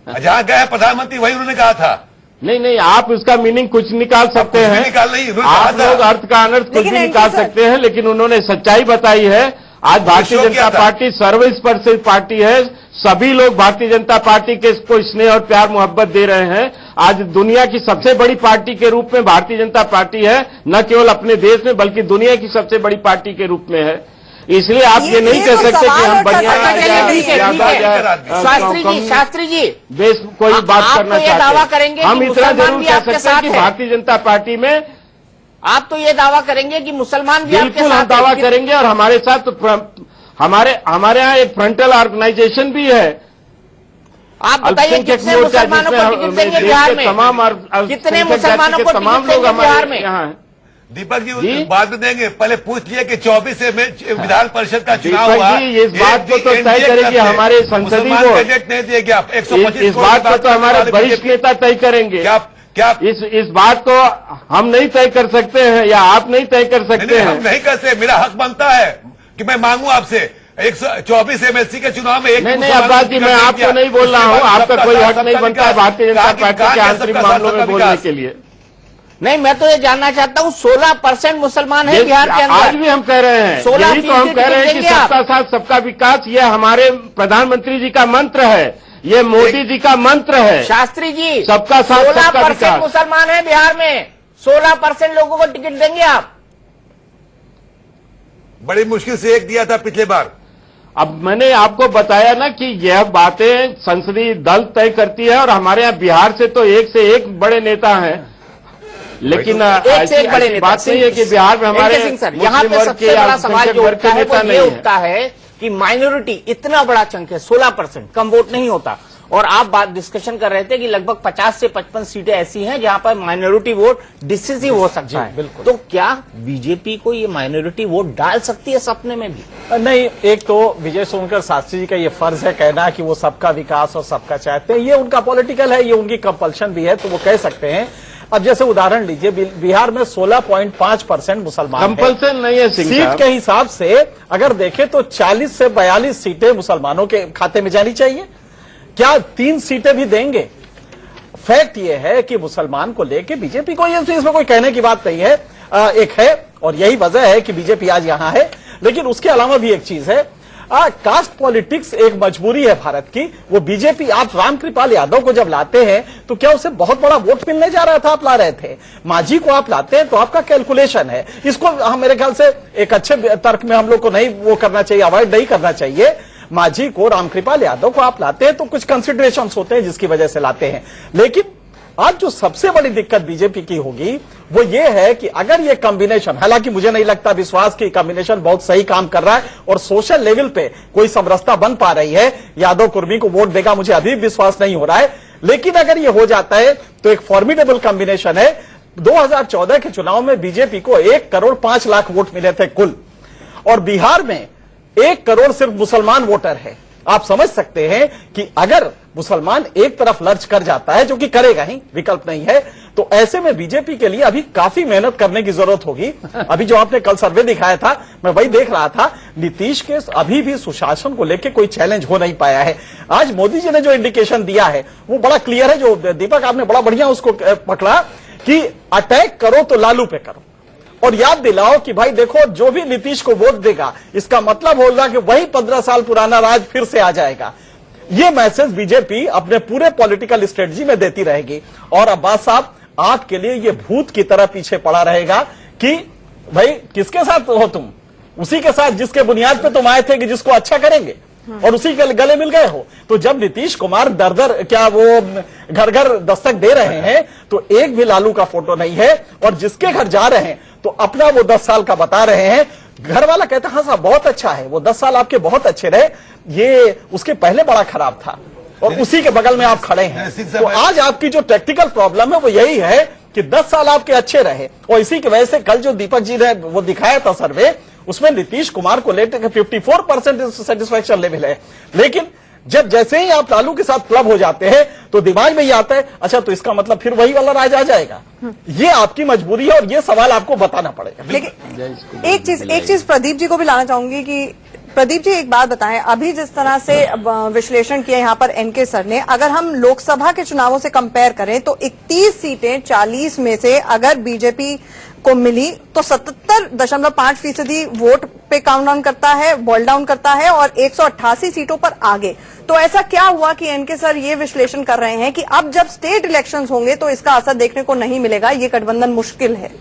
जहां गए प्रधानमंत्री वही उन्होंने कहा था। नहीं, आप उसका मीनिंग कुछ निकाल सकते हैं, निकाल नहीं, आप लोग अर्थ का अनर्थ कुछ भी निकाल सकते हैं, लेकिन उन्होंने सच्चाई बताई है। आज भारतीय जनता पार्टी सर्वस्पर्शी पार्टी है। सभी लोग भारतीय जनता पार्टी के को स्नेह और प्यार मोहब्बत दे रहे हैं। आज दुनिया की सबसे बड़ी पार्टी के रूप में भारतीय जनता पार्टी है, न केवल अपने देश में बल्कि दुनिया की सबसे बड़ी पार्टी के रूप में है। इसलिए आप ये नहीं कह तो सकते कि सवाल हम बढ़िया शास्त्री जी देश कोई बात आप करना तो ये दावा चाहते करेंगे हैं। हम कि इतना मुसलमान जरूर भी कह आपके सकते हैं साथ कि है। भारतीय जनता पार्टी में आप तो ये दावा करेंगे कि मुसलमान भी आपके बिल्कुल साथ हम दावा है। करेंगे, और हमारे साथ हमारे यहाँ एक फ्रंटल ऑर्गेनाइजेशन भी है। आप बताइए अल्पसंख्यक कितने मोर्चा, मुसलमानों को टिकट जिसमें देंगे देश बिहार के में? तमाम कितने मुसलमानों को तमाम टिकट लोग देंगे बिहार हमारे में? यहाँ हैं। दीपक जी बाद में देंगे, पहले पूछ लिया कि 24 में विधान परिषद का चुनाव दीपक हुआ। जी, इस बात को तो तय करेगी हमारे संसदीय बोर्ड। कैंडिडेट नहीं दिए क्या? 125 इस बात को तो हमारे वरिष्ठ नेता तय करेंगे। क्या इस बात को हम नहीं तय कर सकते हैं, या आप नहीं तय कर सकते नहीं, हैं। हम नहीं करते। मेरा हक बनता है कि मैं मांगू आपसे 124 MLC के चुनाव में एक नहीं अब्बास जी, मैं आपको नहीं बोल रहा हूं, आपका कोई हक नहीं बनता है भारतीय जनता पार्टी के आंतरिक मामलों में बोलने के लिए। नहीं, मैं तो ये जानना चाहता हूँ 16% मुसलमान है बिहार के अंदर। आज भी हम कह रहे हैं, 16 यही तो हम कह रहे हैं कि देंगे आप। सबका साथ सबका विकास, ये हमारे प्रधानमंत्री जी का मंत्र है, ये मोदी जी का मंत्र है। शास्त्री जी, सबका साथ सबका 16% विकास। मुसलमान है बिहार में, 16% लोगों को टिकट देंगे आप? बड़ी मुश्किल से एक दिया था पिछले बार। अब मैंने आपको बताया ना कि यह बातें संसदीय दल तय करती है, और हमारे यहाँ बिहार से तो एक से एक बड़े नेता हैं, लेकिन ऐसी बात नहीं है कि बिहार में हमारे यहाँ पे सबसे बड़ा सवाल जो उठता है वो ये उठता है कि माइनॉरिटी इतना बड़ा चंक है, 16%, कम वोट नहीं होता। और आप बात डिस्कशन कर रहे थे कि लगभग 50 से 55 सीटें ऐसी हैं जहां पर माइनॉरिटी वोट डिसिसिव हो सकता है। तो क्या बीजेपी को ये माइनॉरिटी वोट डाल सकती है सपने में भी? नहीं, एक तो विजय सोनकर शास्त्री जी का ये फर्ज है कहना कि वो सबका विकास और सबका चाहते हैं, ये उनका पॉलिटिकल है, ये उनकी कंपल्शन भी है, तो वो कह सकते हैं। अब जैसे उदाहरण लीजिए, बिहार में 16.5% मुसलमान कंपल्सन नहीं है सिंह सीट साहब। के हिसाब से अगर देखें तो 40 से 42 सीटें मुसलमानों के खाते में जानी चाहिए। क्या 3 सीटें भी देंगे? फैक्ट यह है कि मुसलमान को लेके बीजेपी को ये इसमें कोई कहने की बात नहीं है। एक है, और यही वजह है कि बीजेपी आज यहां है। लेकिन उसके अलावा भी एक चीज है, कास्ट पॉलिटिक्स एक मजबूरी है भारत की। वो बीजेपी, आप रामकृपाल यादव को जब लाते हैं तो क्या उसे बहुत बड़ा वोट मिलने जा रहा था? आप ला रहे थे मांझी को, आप लाते हैं तो आपका कैलकुलेशन है। इसको हम मेरे ख्याल से एक अच्छे तर्क में हम लोग को नहीं वो करना चाहिए, अवॉइड नहीं करना चाहिए। मांझी को, रामकृपाल यादव को आप लाते हैं तो कुछ कंसिडरेशंस होते हैं जिसकी वजह से लाते हैं। लेकिन आज जो सबसे बड़ी दिक्कत बीजेपी की होगी वो ये है कि अगर ये कॉम्बिनेशन, हालांकि मुझे नहीं लगता विश्वास की कॉम्बिनेशन बहुत सही काम कर रहा है और सोशल लेवल पे कोई समरसता बन पा रही है, यादव कुर्मी को वोट देगा मुझे अभी विश्वास नहीं हो रहा है। लेकिन अगर ये हो जाता है तो एक फॉर्मिडेबल कॉम्बिनेशन है। 2014 के चुनाव में बीजेपी को 1 करोड़ 5 लाख वोट मिले थे कुल, और बिहार में 1 करोड़ सिर्फ मुसलमान वोटर है। आप समझ सकते हैं कि अगर मुसलमान एक तरफ लर्च कर जाता है, जो कि करेगा ही, विकल्प नहीं है, तो ऐसे में बीजेपी के लिए अभी काफी मेहनत करने की जरूरत होगी। अभी जो आपने कल सर्वे दिखाया था, मैं वही देख रहा था, नीतीश के अभी भी सुशासन को लेकर कोई चैलेंज हो नहीं पाया है। आज मोदी जी ने जो इंडिकेशन दिया है वो बड़ा क्लियर है, जो दीपक आपने बड़ा बढ़िया उसको पकड़ा कि अटैक करो तो लालू पे करो, और याद दिलाओ कि भाई देखो, जो भी नीतीश को वोट देगा इसका मतलब होगा कि वही 15 साल पुराना राज फिर से आ जाएगा। ये मैसेज बीजेपी अपने पूरे पॉलिटिकल स्ट्रेटजी में देती रहेगी। और अब्बास साहब, आपके लिए ये भूत की तरह पीछे पड़ा रहेगा कि भाई किसके साथ हो तुम? उसी के साथ जिसके बुनियाद पे तुम आए थे कि जिसको अच्छा करेंगे, और उसी के गले मिल गए हो। तो जब नीतीश कुमार दर दर क्या वो घर घर दस्तक दे रहे हैं तो एक भी लालू का फोटो नहीं है, और जिसके घर जा रहे हैं तो अपना वो 10 साल का बता रहे हैं। घर वाला कहता है हाँ साहब बहुत अच्छा है, वो 10 साल आपके बहुत अच्छे रहे, ये उसके पहले बड़ा खराब था, और उसी के बगल में आप खड़े हैं। तो आज आपकी जो टेक्निकल प्रॉब्लम है वो यही है कि 10 साल आपके अच्छे रहे, और इसी की वजह से कल जो दीपक जी ने वो दिखाया था सर्वे, उसमें नीतीश कुमार को लेकर 54% सेटिस्फैक्शन लेवल है। लेकिन जब जैसे ही आप लालू के साथ क्लब हो जाते हैं तो दिमाग में ये आता है, अच्छा तो इसका मतलब फिर वही वाला राज आ जाएगा। ये आपकी मजबूरी है, और ये सवाल आपको बताना पड़ेगा। लेकिन एक चीज प्रदीप जी को भी लाना चाहूंगी कि प्रदीप जी एक बात बताएं, अभी जिस तरह से विश्लेषण किया यहाँ पर एनके सर ने, अगर हम लोकसभा के चुनावों से कंपेयर करें तो 31 सीटें 40 में से अगर बीजेपी को मिली तो 77.5% वोट पे काउंट डाउन करता है, बॉल डाउन करता है और 188 सीटों पर आगे। तो ऐसा क्या हुआ कि एनके सर ये विश्लेषण कर रहे हैं कि अब जब स्टेट इलेक्शंस होंगे तो इसका असर देखने को नहीं मिलेगा, ये गठबंधन मुश्किल है?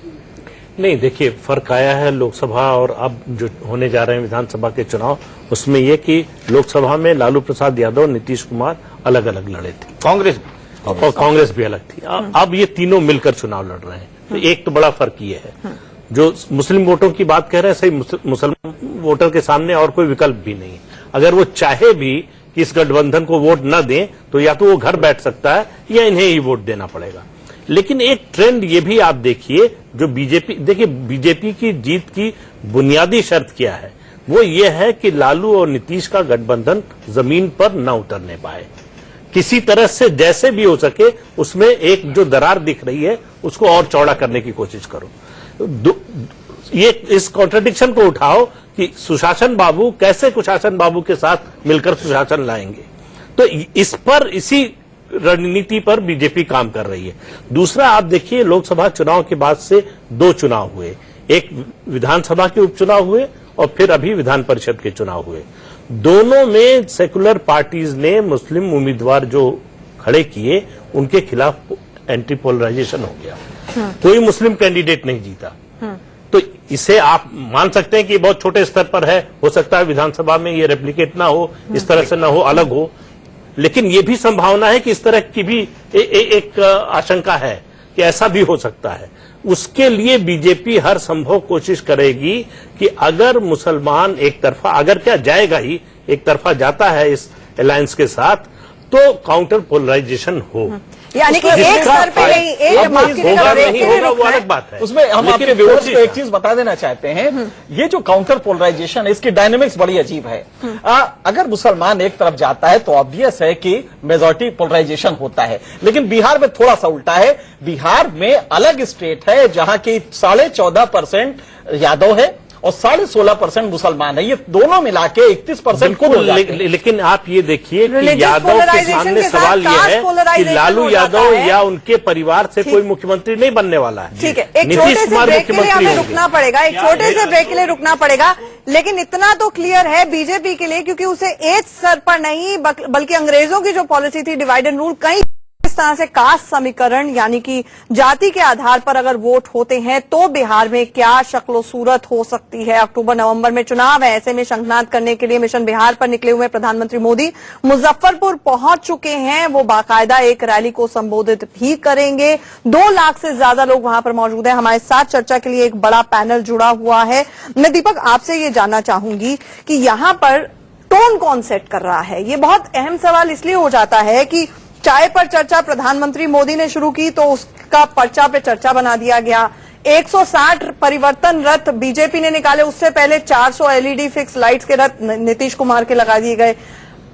नहीं, देखिए फर्क आया है लोकसभा और अब जो होने जा रहे हैं विधानसभा के चुनाव, उसमें यह कि लोकसभा में लालू प्रसाद यादव, नीतीश कुमार अलग अलग लड़े थे, कांग्रेस भी अलग थी। अब ये तीनों मिलकर चुनाव लड़ रहे हैं। तो एक तो बड़ा फर्क ये है, जो मुस्लिम वोटों की बात कह रहे हैं, सही मुसलमान वोटर के सामने और कोई विकल्प भी नहीं है। अगर वो चाहे भी कि इस गठबंधन को वोट न दें तो या तो वो घर बैठ सकता है या इन्हें ही वोट देना पड़ेगा। लेकिन एक ट्रेंड ये भी आप देखिए, जो बीजेपी की जीत की बुनियादी शर्त क्या है, वो ये है कि लालू और नीतीश का गठबंधन जमीन पर न उतरने पाए, किसी तरह से जैसे भी हो सके उसमें एक जो दरार दिख रही है उसको और चौड़ा करने की कोशिश करो। ये इस कॉन्ट्रडिक्शन को उठाओ कि सुशासन बाबू कैसे कुशासन बाबू के साथ मिलकर सुशासन लाएंगे। तो इसी रणनीति पर बीजेपी काम कर रही है। दूसरा आप देखिए, लोकसभा चुनाव के बाद से 2 चुनाव हुए, एक विधानसभा के उपचुनाव हुए और फिर अभी विधान परिषद के चुनाव हुए। दोनों में सेकुलर पार्टीज ने मुस्लिम उम्मीदवार जो खड़े किए उनके खिलाफ एंटी पोलराइजेशन हो गया, कोई मुस्लिम कैंडिडेट नहीं जीता। तो इसे आप मान सकते हैं कि बहुत छोटे स्तर पर है, हो सकता है विधानसभा में ये रेप्लिकेट ना हो, इस तरह से ना हो, अलग हो, लेकिन ये भी संभावना है कि इस तरह की भी एक आशंका है कि ऐसा भी हो सकता है। उसके लिए बीजेपी हर संभव कोशिश करेगी कि अगर मुसलमान एक तरफा, अगर क्या जाएगा ही, एक तरफा जाता है इस अलायंस के साथ, तो काउंटर पोलराइजेशन हो, यानी कि एक स्तर पे नहीं, वो अलग बात है। उसमें हम आपके व्यूअर्स को एक चीज बता देना चाहते हैं, ये जो काउंटर पोलराइजेशन है इसकी डायनेमिक्स बड़ी अजीब है। अगर मुसलमान एक तरफ जाता है तो ऑब्वियस है कि मेजॉरिटी पोलराइजेशन होता है, लेकिन बिहार में थोड़ा सा उल्टा है। बिहार में अलग स्टेट है जहां की 14.5% यादव है और 16.5% मुसलमान है, ये दोनों मिला के 31% को हो जाते हैं। लेकिन आप ये देखिए कि यादव के सामने सवाल ये है कि लालू यादव या उनके परिवार से कोई मुख्यमंत्री नहीं बनने वाला है। ठीक है, एक छोटे से ब्रेक के लिए हमें रुकना पड़ेगा, एक छोटे से ब्रेक के लिए रुकना पड़ेगा। लेकिन इतना तो क्लियर है बीजेपी के लिए, क्योंकि उसे एज स्तर पर नहीं बल्कि अंग्रेजों की जो पॉलिसी थी डिवाइड एंड रूल, कई इस तरह से कास्ट समीकरण यानी कि जाति के आधार पर अगर वोट होते हैं तो बिहार में क्या शक्लो सूरत हो सकती है। अक्टूबर नवंबर में चुनाव है, ऐसे में शंखनाद करने के लिए मिशन बिहार पर निकले हुए प्रधानमंत्री मोदी मुजफ्फरपुर पहुंच चुके हैं। वो बाकायदा एक रैली को संबोधित भी करेंगे। 2 लाख से ज्यादा लोग वहां पर मौजूद हैं। हमारे साथ चर्चा के लिए एक बड़ा पैनल जुड़ा हुआ है। मैं दीपक आपसे ये जानना चाहूंगी कि यहां पर टोन कौन सेट कर रहा है। ये बहुत अहम सवाल इसलिए हो जाता है कि चाय पर चर्चा प्रधानमंत्री मोदी ने शुरू की तो उसका पर्चा पे चर्चा बना दिया गया। 160 परिवर्तन रथ बीजेपी ने निकाले, उससे पहले 400 एलईडी फिक्स लाइट्स के रथ नीतीश कुमार के लगा दिए गए।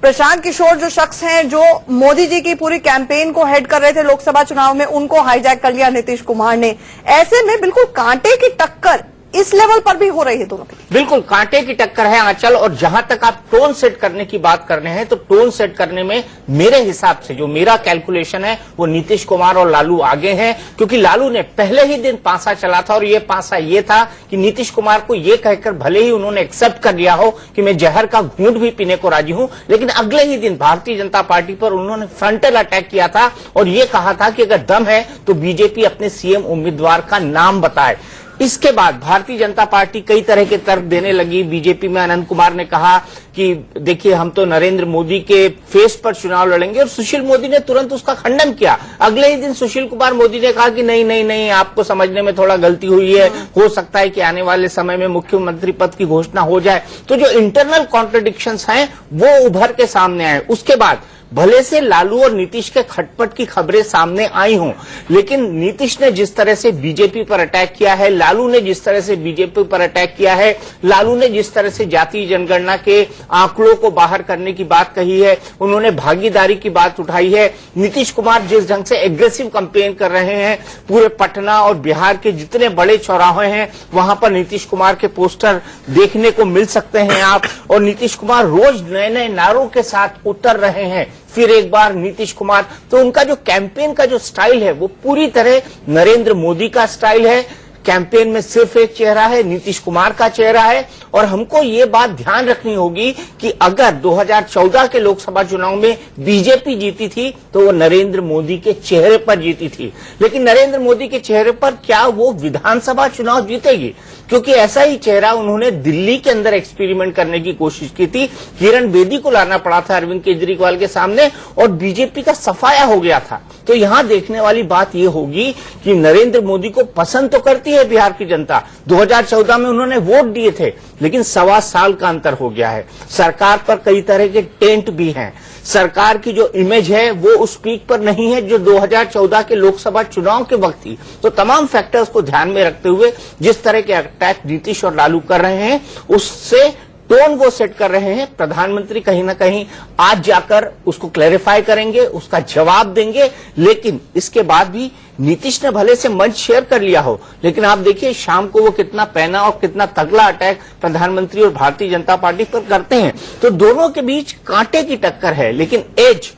प्रशांत किशोर जो शख्स हैं जो मोदी जी की पूरी कैंपेन को हेड कर रहे थे लोकसभा चुनाव में, उनको हाईजैक कर लिया नीतीश कुमार ने। ऐसे में बिल्कुल कांटे की टक्कर इस लेवल पर भी हो रही है दोनों की। बिल्कुल कांटे की टक्कर है आंचल। और जहां तक आप टोन सेट करने की बात कर रहे हैं तो टोन सेट करने में मेरे हिसाब से जो मेरा कैलकुलेशन है वो नीतीश कुमार और लालू आगे हैं, क्योंकि लालू ने पहले ही दिन पासा चला था और ये पासा ये था कि नीतीश कुमार को ये कहकर भले ही उन्होंने एक्सेप्ट कर लिया हो कि मैं जहर का घूंट भी पीने को राजी हूं, लेकिन अगले ही दिन भारतीय जनता पार्टी पर उन्होंने फ्रंटल अटैक किया था और ये कहा था कि अगर दम है तो बीजेपी अपने सीएम उम्मीदवार का नाम बताए। इसके बाद भारतीय जनता पार्टी कई तरह के तर्क देने लगी। बीजेपी में अनंत कुमार ने कहा कि देखिए हम तो नरेंद्र मोदी के फेस पर चुनाव लड़ेंगे और सुशील मोदी ने तुरंत उसका खंडन किया। अगले ही दिन सुशील कुमार मोदी ने कहा कि नहीं आपको समझने में थोड़ा गलती हुई है, हो सकता है कि आने वाले समय में मुख्यमंत्री पद की घोषणा हो जाए। तो जो इंटरनल कॉन्ट्रडिक्शंस हैं वो उभर के सामने आए। उसके बाद भले से लालू और नीतीश के खटपट की खबरें सामने आई हों, लेकिन नीतीश ने जिस तरह से बीजेपी पर अटैक किया है, लालू ने जिस तरह से बीजेपी पर अटैक किया है, लालू ने जिस तरह से जातीय जनगणना के आंकड़ों को बाहर करने की बात कही है, उन्होंने भागीदारी की बात उठाई है, नीतीश कुमार जिस ढंग से एग्रेसिव कैंपेन कर रहे हैं, पूरे पटना और बिहार के जितने बड़े चौराहे हैं वहां पर नीतीश कुमार के पोस्टर देखने को मिल सकते हैं आप, और नीतीश कुमार रोज नए नए नारों के साथ उतर रहे हैं। फिर एक बार नीतीश कुमार, तो उनका जो कैंपेन का जो स्टाइल है वो पूरी तरह नरेंद्र मोदी का स्टाइल है। कैंपेन में सिर्फ एक चेहरा है, नीतीश कुमार का चेहरा है। और हमको ये बात ध्यान रखनी होगी कि अगर 2014 के लोकसभा चुनाव में बीजेपी जीती थी तो वो नरेंद्र मोदी के चेहरे पर जीती थी, लेकिन नरेंद्र मोदी के चेहरे पर क्या वो विधानसभा चुनाव जीतेगी? क्योंकि ऐसा ही चेहरा उन्होंने दिल्ली के अंदर एक्सपेरिमेंट करने की कोशिश की थी। किरण बेदी को लाना पड़ा था अरविंद केजरीवाल के सामने और बीजेपी का सफाया हो गया था। तो यहां देखने वाली बात यह होगी कि नरेंद्र मोदी को पसंद तो करती है बिहार की जनता। 2014 में उन्होंने वोट दिए थे, लेकिन 1.25 साल का अंतर हो गया है। सरकार पर कई तरह के टेंट भी हैं। सरकार की जो इमेज है वो उस पीक पर नहीं है जो 2014 के लोकसभा चुनाव के वक्त थी। तो तमाम फैक्टर्स को ध्यान में रखते हुए जिस तरह के अटैक नीतीश और लालू कर रहे हैं, उससे टोन वो सेट कर रहे हैं। प्रधानमंत्री कहीं ना कहीं आज जाकर उसको क्लैरिफाई करेंगे, उसका जवाब देंगे। लेकिन इसके बाद भी नीतीश ने भले से मंच शेयर कर लिया हो, लेकिन आप देखिए शाम को वो कितना पैना और कितना तगड़ा अटैक प्रधानमंत्री और भारतीय जनता पार्टी पर करते हैं। तो दोनों के बीच कांटे की टक्कर है, लेकिन एज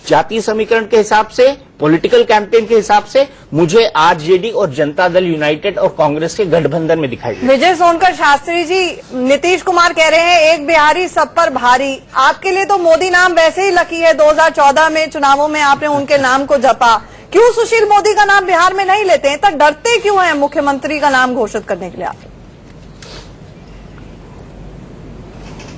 जातीय समीकरण के हिसाब से, पॉलिटिकल कैंपेन के हिसाब से मुझे आरजेडी और जनता दल यूनाइटेड और कांग्रेस के गठबंधन में दिखाई दे। विजय सोनकर शास्त्री जी, नीतीश कुमार कह रहे हैं एक बिहारी सब पर भारी। आपके लिए तो मोदी नाम वैसे ही लकी है, 2014 में चुनावों में आपने उनके नाम को जपा। क्यों सुशील मोदी का नाम बिहार में नहीं लेते हैं? तो डरते क्यों हैं मुख्यमंत्री का नाम घोषित करने के लिए आप?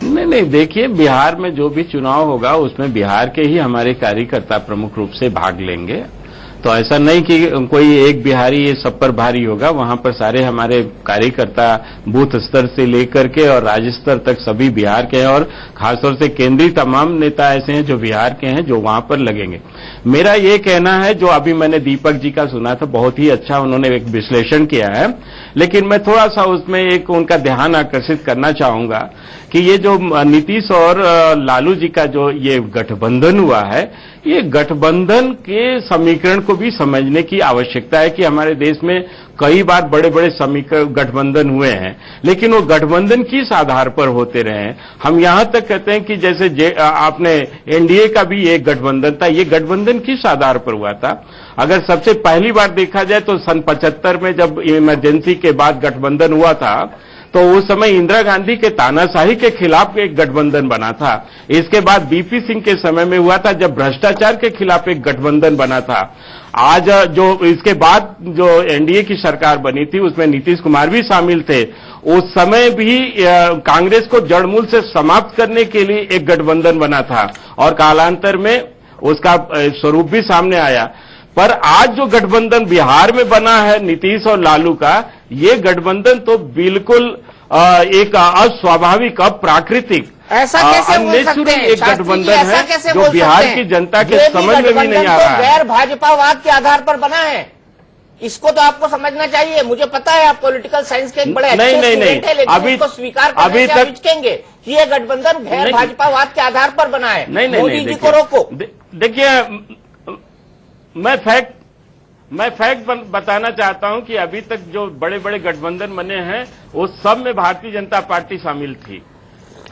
नहीं, देखिए बिहार में जो भी चुनाव होगा उसमें बिहार के ही हमारे कार्यकर्ता प्रमुख रूप से भाग लेंगे। तो ऐसा नहीं कि कोई एक बिहारी ये सब पर भारी होगा। वहां पर सारे हमारे कार्यकर्ता बूथ स्तर से लेकर के और राज्य स्तर तक सभी बिहार के हैं, और खासतौर से केंद्रीय तमाम नेता ऐसे हैं जो बिहार के हैं जो वहां पर लगेंगे। मेरा ये कहना है, जो अभी मैंने दीपक जी का सुना था, बहुत ही अच्छा उन्होंने एक विश्लेषण किया है, लेकिन मैं थोड़ा सा उसमें एक उनका ध्यान आकर्षित करना चाहूंगा कि ये जो नीतीश और लालू जी का जो ये गठबंधन हुआ है, ये गठबंधन के समीकरण को भी समझने की आवश्यकता है कि हमारे देश में कई बार बड़े बड़े समीकरण गठबंधन हुए हैं, लेकिन वो गठबंधन किस आधार पर होते रहे हैं। हम यहां तक कहते हैं कि जैसे आपने एनडीए का भी एक गठबंधन था, ये गठबंधन किस आधार पर हुआ था? अगर सबसे पहली बार देखा जाए तो सन 75 में जब इमरजेंसी के बाद गठबंधन हुआ था, तो उस समय इंदिरा गांधी के तानाशाही के खिलाफ एक गठबंधन बना था। इसके बाद बीपी सिंह के समय में हुआ था जब भ्रष्टाचार के खिलाफ एक गठबंधन बना था। आज जो इसके बाद जो एनडीए की सरकार बनी थी उसमें नीतीश कुमार भी शामिल थे। उस समय भी कांग्रेस को जड़मूल से समाप्त करने के लिए एक गठबंधन बना था और कालांतर में उसका स्वरूप भी सामने आया। पर आज जो गठबंधन बिहार में बना है नीतीश और लालू का, ये गठबंधन तो बिल्कुल एक अस्वाभाविक, अप्राकृतिक, ऐसा कैसे बोल सकते हैं? एक गठबंधन है जो बिहार की जनता के समझ में भी नहीं आ रहा है। गैर भाजपावाद के आधार पर बना है, इसको तो आपको समझना चाहिए। मुझे पता है आप पॉलिटिकल साइंस के एक बड़े अच्छे स्टूडेंट हैं, लेकिन अभी तो स्वीकार करने से आप हिचकेंगे कि ये गठबंधन गैर भाजपावाद के आधार पर बना है। मोदी जी को रोको। देखिए, मैं फैक्ट बताना चाहता हूं कि अभी तक जो बड़े बड़े गठबंधन बने हैं उस सब में भारतीय जनता पार्टी शामिल थी।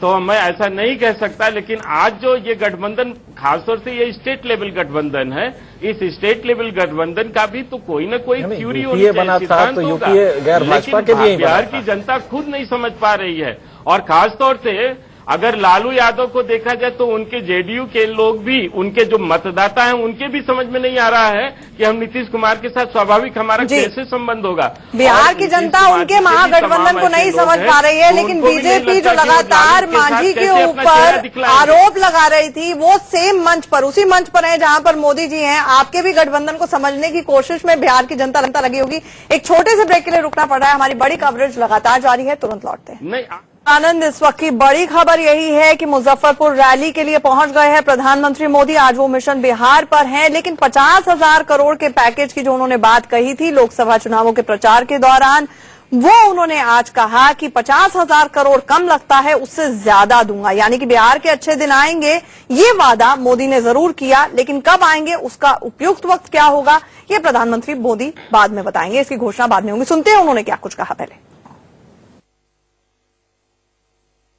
तो मैं ऐसा नहीं कह सकता, लेकिन आज जो ये गठबंधन, खासतौर से ये स्टेट लेवल गठबंधन है, इस स्टेट लेवल गठबंधन का भी तो कोई ना कोई थ्योरी होनी चाहिए, सिद्धांत होगा। लेकिन बिहार की जनता खुद नहीं समझ पा रही है। और खासतौर से अगर लालू यादव को देखा जाए तो उनके जेडीयू के लोग भी, उनके जो मतदाता हैं, उनके भी समझ में नहीं आ रहा है कि हम नीतीश कुमार के साथ स्वाभाविक हमारा कैसे संबंध होगा। बिहार की जनता उनके महागठबंधन को नहीं समझ पा रही है, लेकिन बीजेपी जो लगातार मांझी के ऊपर आरोप लगा रही थी, वो सेम मंच पर, उसी मंच पर है जहां पर मोदी जी हैं। आपके भी गठबंधन को समझने की कोशिश में बिहार की जनता लगी होगी। एक छोटे से ब्रेक के लिए रुकना पड़ रहा है। हमारी बड़ी कवरेज लगातार जारी है, तुरंत लौटते हैं। नहीं आनंद, इस वक्त की बड़ी खबर यही है कि मुजफ्फरपुर रैली के लिए पहुंच गए हैं प्रधानमंत्री मोदी। आज वो मिशन बिहार पर हैं, लेकिन 50,000 करोड़ के पैकेज की जो उन्होंने बात कही थी लोकसभा चुनावों के प्रचार के दौरान, वो उन्होंने आज कहा कि 50,000 करोड़ कम लगता है, उससे ज्यादा दूंगा। यानी कि बिहार के अच्छे दिन आएंगे, ये वादा मोदी ने जरूर किया, लेकिन कब आएंगे, उसका उपयुक्त वक्त क्या होगा, ये प्रधानमंत्री मोदी बाद में बताएंगे। इसकी घोषणा बाद में होगी। सुनते हैं उन्होंने क्या कुछ कहा। पहले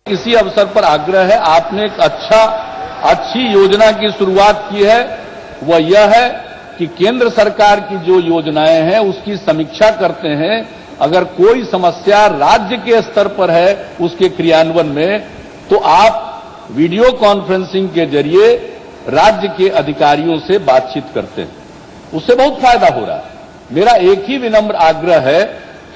इसी अवसर पर आग्रह है, आपने एक अच्छी योजना की शुरुआत की है, वह यह है कि केंद्र सरकार की जो योजनाएं हैं उसकी समीक्षा करते हैं। अगर कोई समस्या राज्य के स्तर पर है उसके क्रियान्वयन में, तो आप वीडियो कॉन्फ्रेंसिंग के जरिए राज्य के अधिकारियों से बातचीत करते हैं, उससे बहुत फायदा हो रहा है। मेरा एक ही विनम्र आग्रह है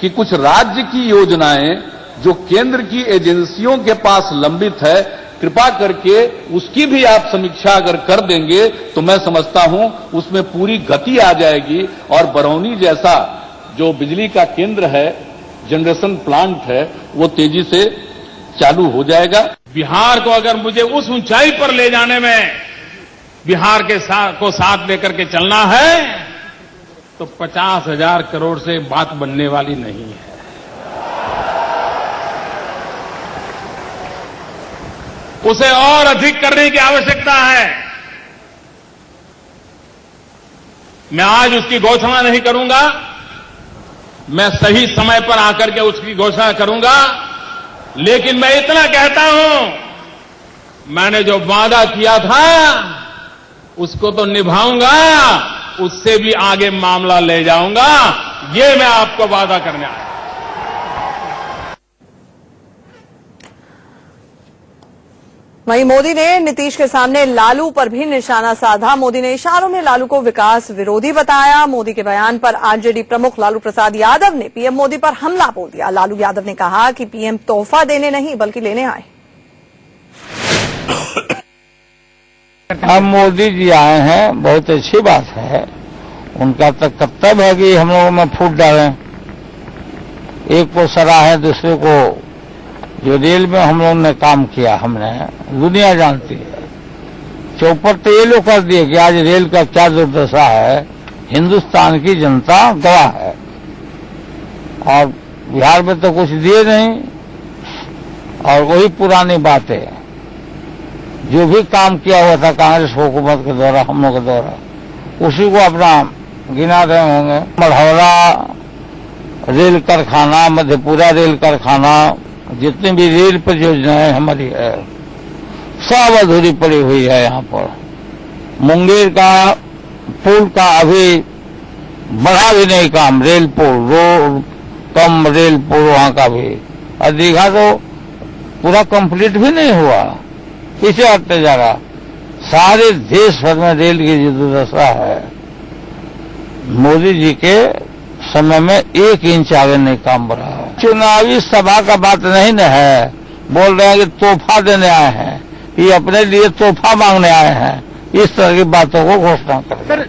कि कुछ राज्य की योजनाएं जो केंद्र की एजेंसियों के पास लंबित है, कृपा करके उसकी भी आप समीक्षा अगर कर देंगे तो मैं समझता हूं उसमें पूरी गति आ जाएगी और बरौनी जैसा जो बिजली का केंद्र है, जनरेशन प्लांट है, वो तेजी से चालू हो जाएगा। बिहार को अगर मुझे उस ऊंचाई पर ले जाने में बिहार के साथ लेकर के चलना है तो 50,000 करोड़ से बात बनने वाली नहीं है। उसे और अधिक करने की आवश्यकता है। मैं आज उसकी घोषणा नहीं करूंगा, मैं सही समय पर आकर के उसकी घोषणा करूंगा, लेकिन मैं इतना कहता हूं, मैंने जो वादा किया था उसको तो निभाऊंगा, उससे भी आगे मामला ले जाऊंगा, ये मैं आपको वादा करने आया। वहीं मोदी ने नीतीश के सामने लालू पर भी निशाना साधा। मोदी ने इशारों में लालू को विकास विरोधी बताया। मोदी के बयान पर आरजेडी प्रमुख लालू प्रसाद यादव ने पीएम मोदी पर हमला बोल दिया। लालू यादव ने कहा कि पीएम तोहफा देने नहीं बल्कि लेने आए। अब मोदी जी आए हैं, बहुत अच्छी बात है। उनका तो कर्तव्य है कि हम लोगों में फूट डालें, एक को सराहें, दूसरे को। जो रेल में हम लोगों ने काम किया, हमने दुनिया जानती है। चौपट तो ये लोग कर दिए कि आज रेल का क्या दुर्दशा है, हिंदुस्तान की जनता गवाह है। और बिहार में तो कुछ दिए नहीं, और वही पुरानी बातें, जो भी काम किया हुआ था कांग्रेस हुकूमत के द्वारा, हम लोग के द्वारा, उसी को अपना गिना रहे होंगे। मढ़ौरा रेल कारखाना, मधेपुरा रेल कारखाना, जितनी भी रेल परियोजनाएं हमारी है, सब अधूरी पड़ी हुई है। यहाँ पर मुंगेर का पुल का अभी बढ़ा भी नहीं काम, रेल पुल, रोड कम रेल पुल वहाँ का भी। और दीघा तो पूरा कंप्लीट भी नहीं हुआ, पीछे हटते जा रहा। सारे देश भर में रेल की जो दुर्दशा है, मोदी जी के समय में 1 इंच आगे नहीं काम बढ़ा है। चुनावी सभा का बात नहीं न है। बोल रहे हैं कि तोहफा देने आए हैं, ये अपने लिए तोहफा मांगने आए हैं, इस तरह की बातों को घोषणा कर।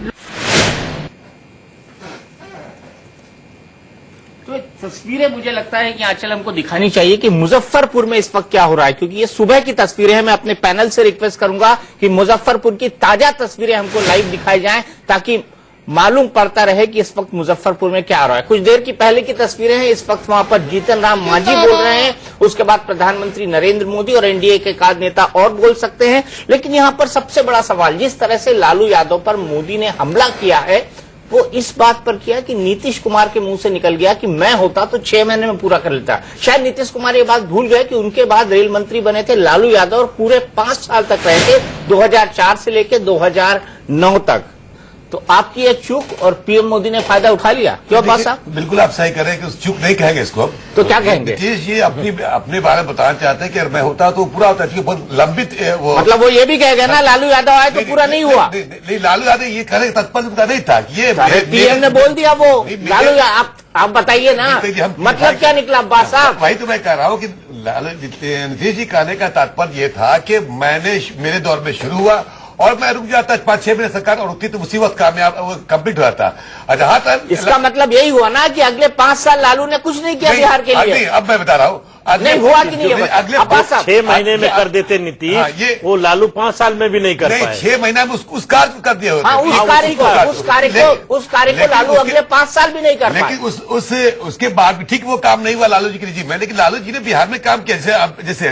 तो तस्वीरें मुझे लगता है कि आंचल हमको दिखानी चाहिए कि मुजफ्फरपुर में इस वक्त क्या हो रहा है, क्योंकि ये सुबह की तस्वीरें हैं। मैं अपने पैनल से रिक्वेस्ट करूंगा कि मुजफ्फरपुर की ताजा तस्वीरें हमको लाइव दिखाई जाएं, ताकि मालूम पड़ता रहे कि इस वक्त मुजफ्फरपुर में क्या हो रहा है। कुछ देर की पहले की तस्वीरें हैं। इस वक्त वहां पर जीतन राम मांझी बोल रहे हैं, उसके बाद प्रधानमंत्री नरेंद्र मोदी और एनडीए के एक आध नेता और बोल सकते हैं। लेकिन यहां पर सबसे बड़ा सवाल, जिस तरह से लालू यादव पर मोदी ने हमला किया है, वो इस बात पर किया कि नीतीश कुमार के मुंह से निकल गया कि मैं होता तो 6 महीने में पूरा कर लेता। शायद नीतीश कुमार ये बात भूल गए कि उनके बाद रेल मंत्री बने थे लालू यादव और पूरे 5 साल तक रहे थे, 2004 से लेकर 2009 तक। तो आपकी ये चूक और पीएम मोदी ने फायदा उठा लिया। क्यों बात साहब? बिल्कुल आप सही कह रहे हैं कि चूक नहीं कहेंगे इसको। तो क्या कहेंगे? नीतीश जी अपने बारे में बताना चाहते हैं कि अगर मैं होता तो पूरा होता, बहुत लंबित वो, मतलब वो ये भी कह गए ना लालू यादव आए तो पूरा नहीं हुआ। नहीं, लालू यादव ये कहने का तात्पर्य उनका नहीं था। ये पीएम ने बोल दिया वो लालू, आप बताइए ना, मतलब क्या निकला बात साहब? वही तो मैं कह रहा हूँ कि नीतीश जी कहने का तात्पर्य ये था कि मैंने मेरे दौर में शुरू हुआ और मैं रुक जाता 5-6 महीने सरकार और होती तो उसी वक्त कामयाब कंप्लीट हो जाता। जहां तक इसका मतलब यही हुआ ना कि अगले 5 साल लालू ने कुछ नहीं किया बिहार के लिए। नहीं, अब मैं बता रहा हूँ नहीं हुआ कि नहीं, अगले 6 महीने में कर देते नीतीश, वो लालू 5 साल में भी नहीं कर पाए। 6 महीना में उस कार्य कर दिया हाँ, उस कार्य को लालू अगले 5 साल भी नहीं कर पाए। लेकिन उसके बाद भी ठीक वो काम नहीं हुआ लालू जी के रिजीम में, लेकिन लालू जी ने बिहार में काम किया। जैसे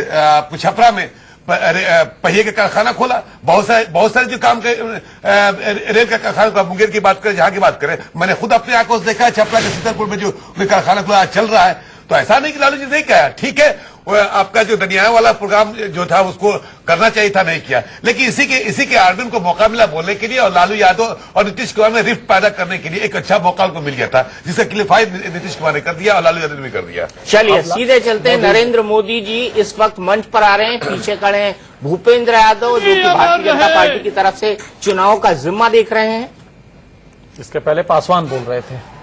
छपरा में पहिए का कारखाना खोला, बहुत सारे जो काम रेल का कारखाना, मुंगेर की बात करें, जहां की बात करें, मैंने खुद अपने आंखों से देखा है छपरा के सीतापुर में जो कारखाना खुला चल रहा है। तो ऐसा नहीं कि लालू जी नहीं कहा, ठीक है आपका जो दनिया वाला प्रोग्राम जो था उसको करना चाहिए था, नहीं किया। लेकिन इसी के आर्मी को मौका मिला बोलने के लिए, और लालू यादव और नीतीश कुमार में रिफ्ट पैदा करने के लिए एक अच्छा मौका उनको मिल गया था, जिसका क्लिफाई नीतीश कुमार ने कर दिया और लालू यादव ने भी कर दिया। चलिए सीधे चलते हैं। नरेंद्र मोदी जी इस वक्त मंच पर आ रहे हैं, पीछे खड़े हैं भूपेंद्र यादव जो कि भारतीय जनता पार्टी की तरफ से चुनाव का जिम्मा देख रहे हैं। इसके पहले पासवान बोल रहे थे।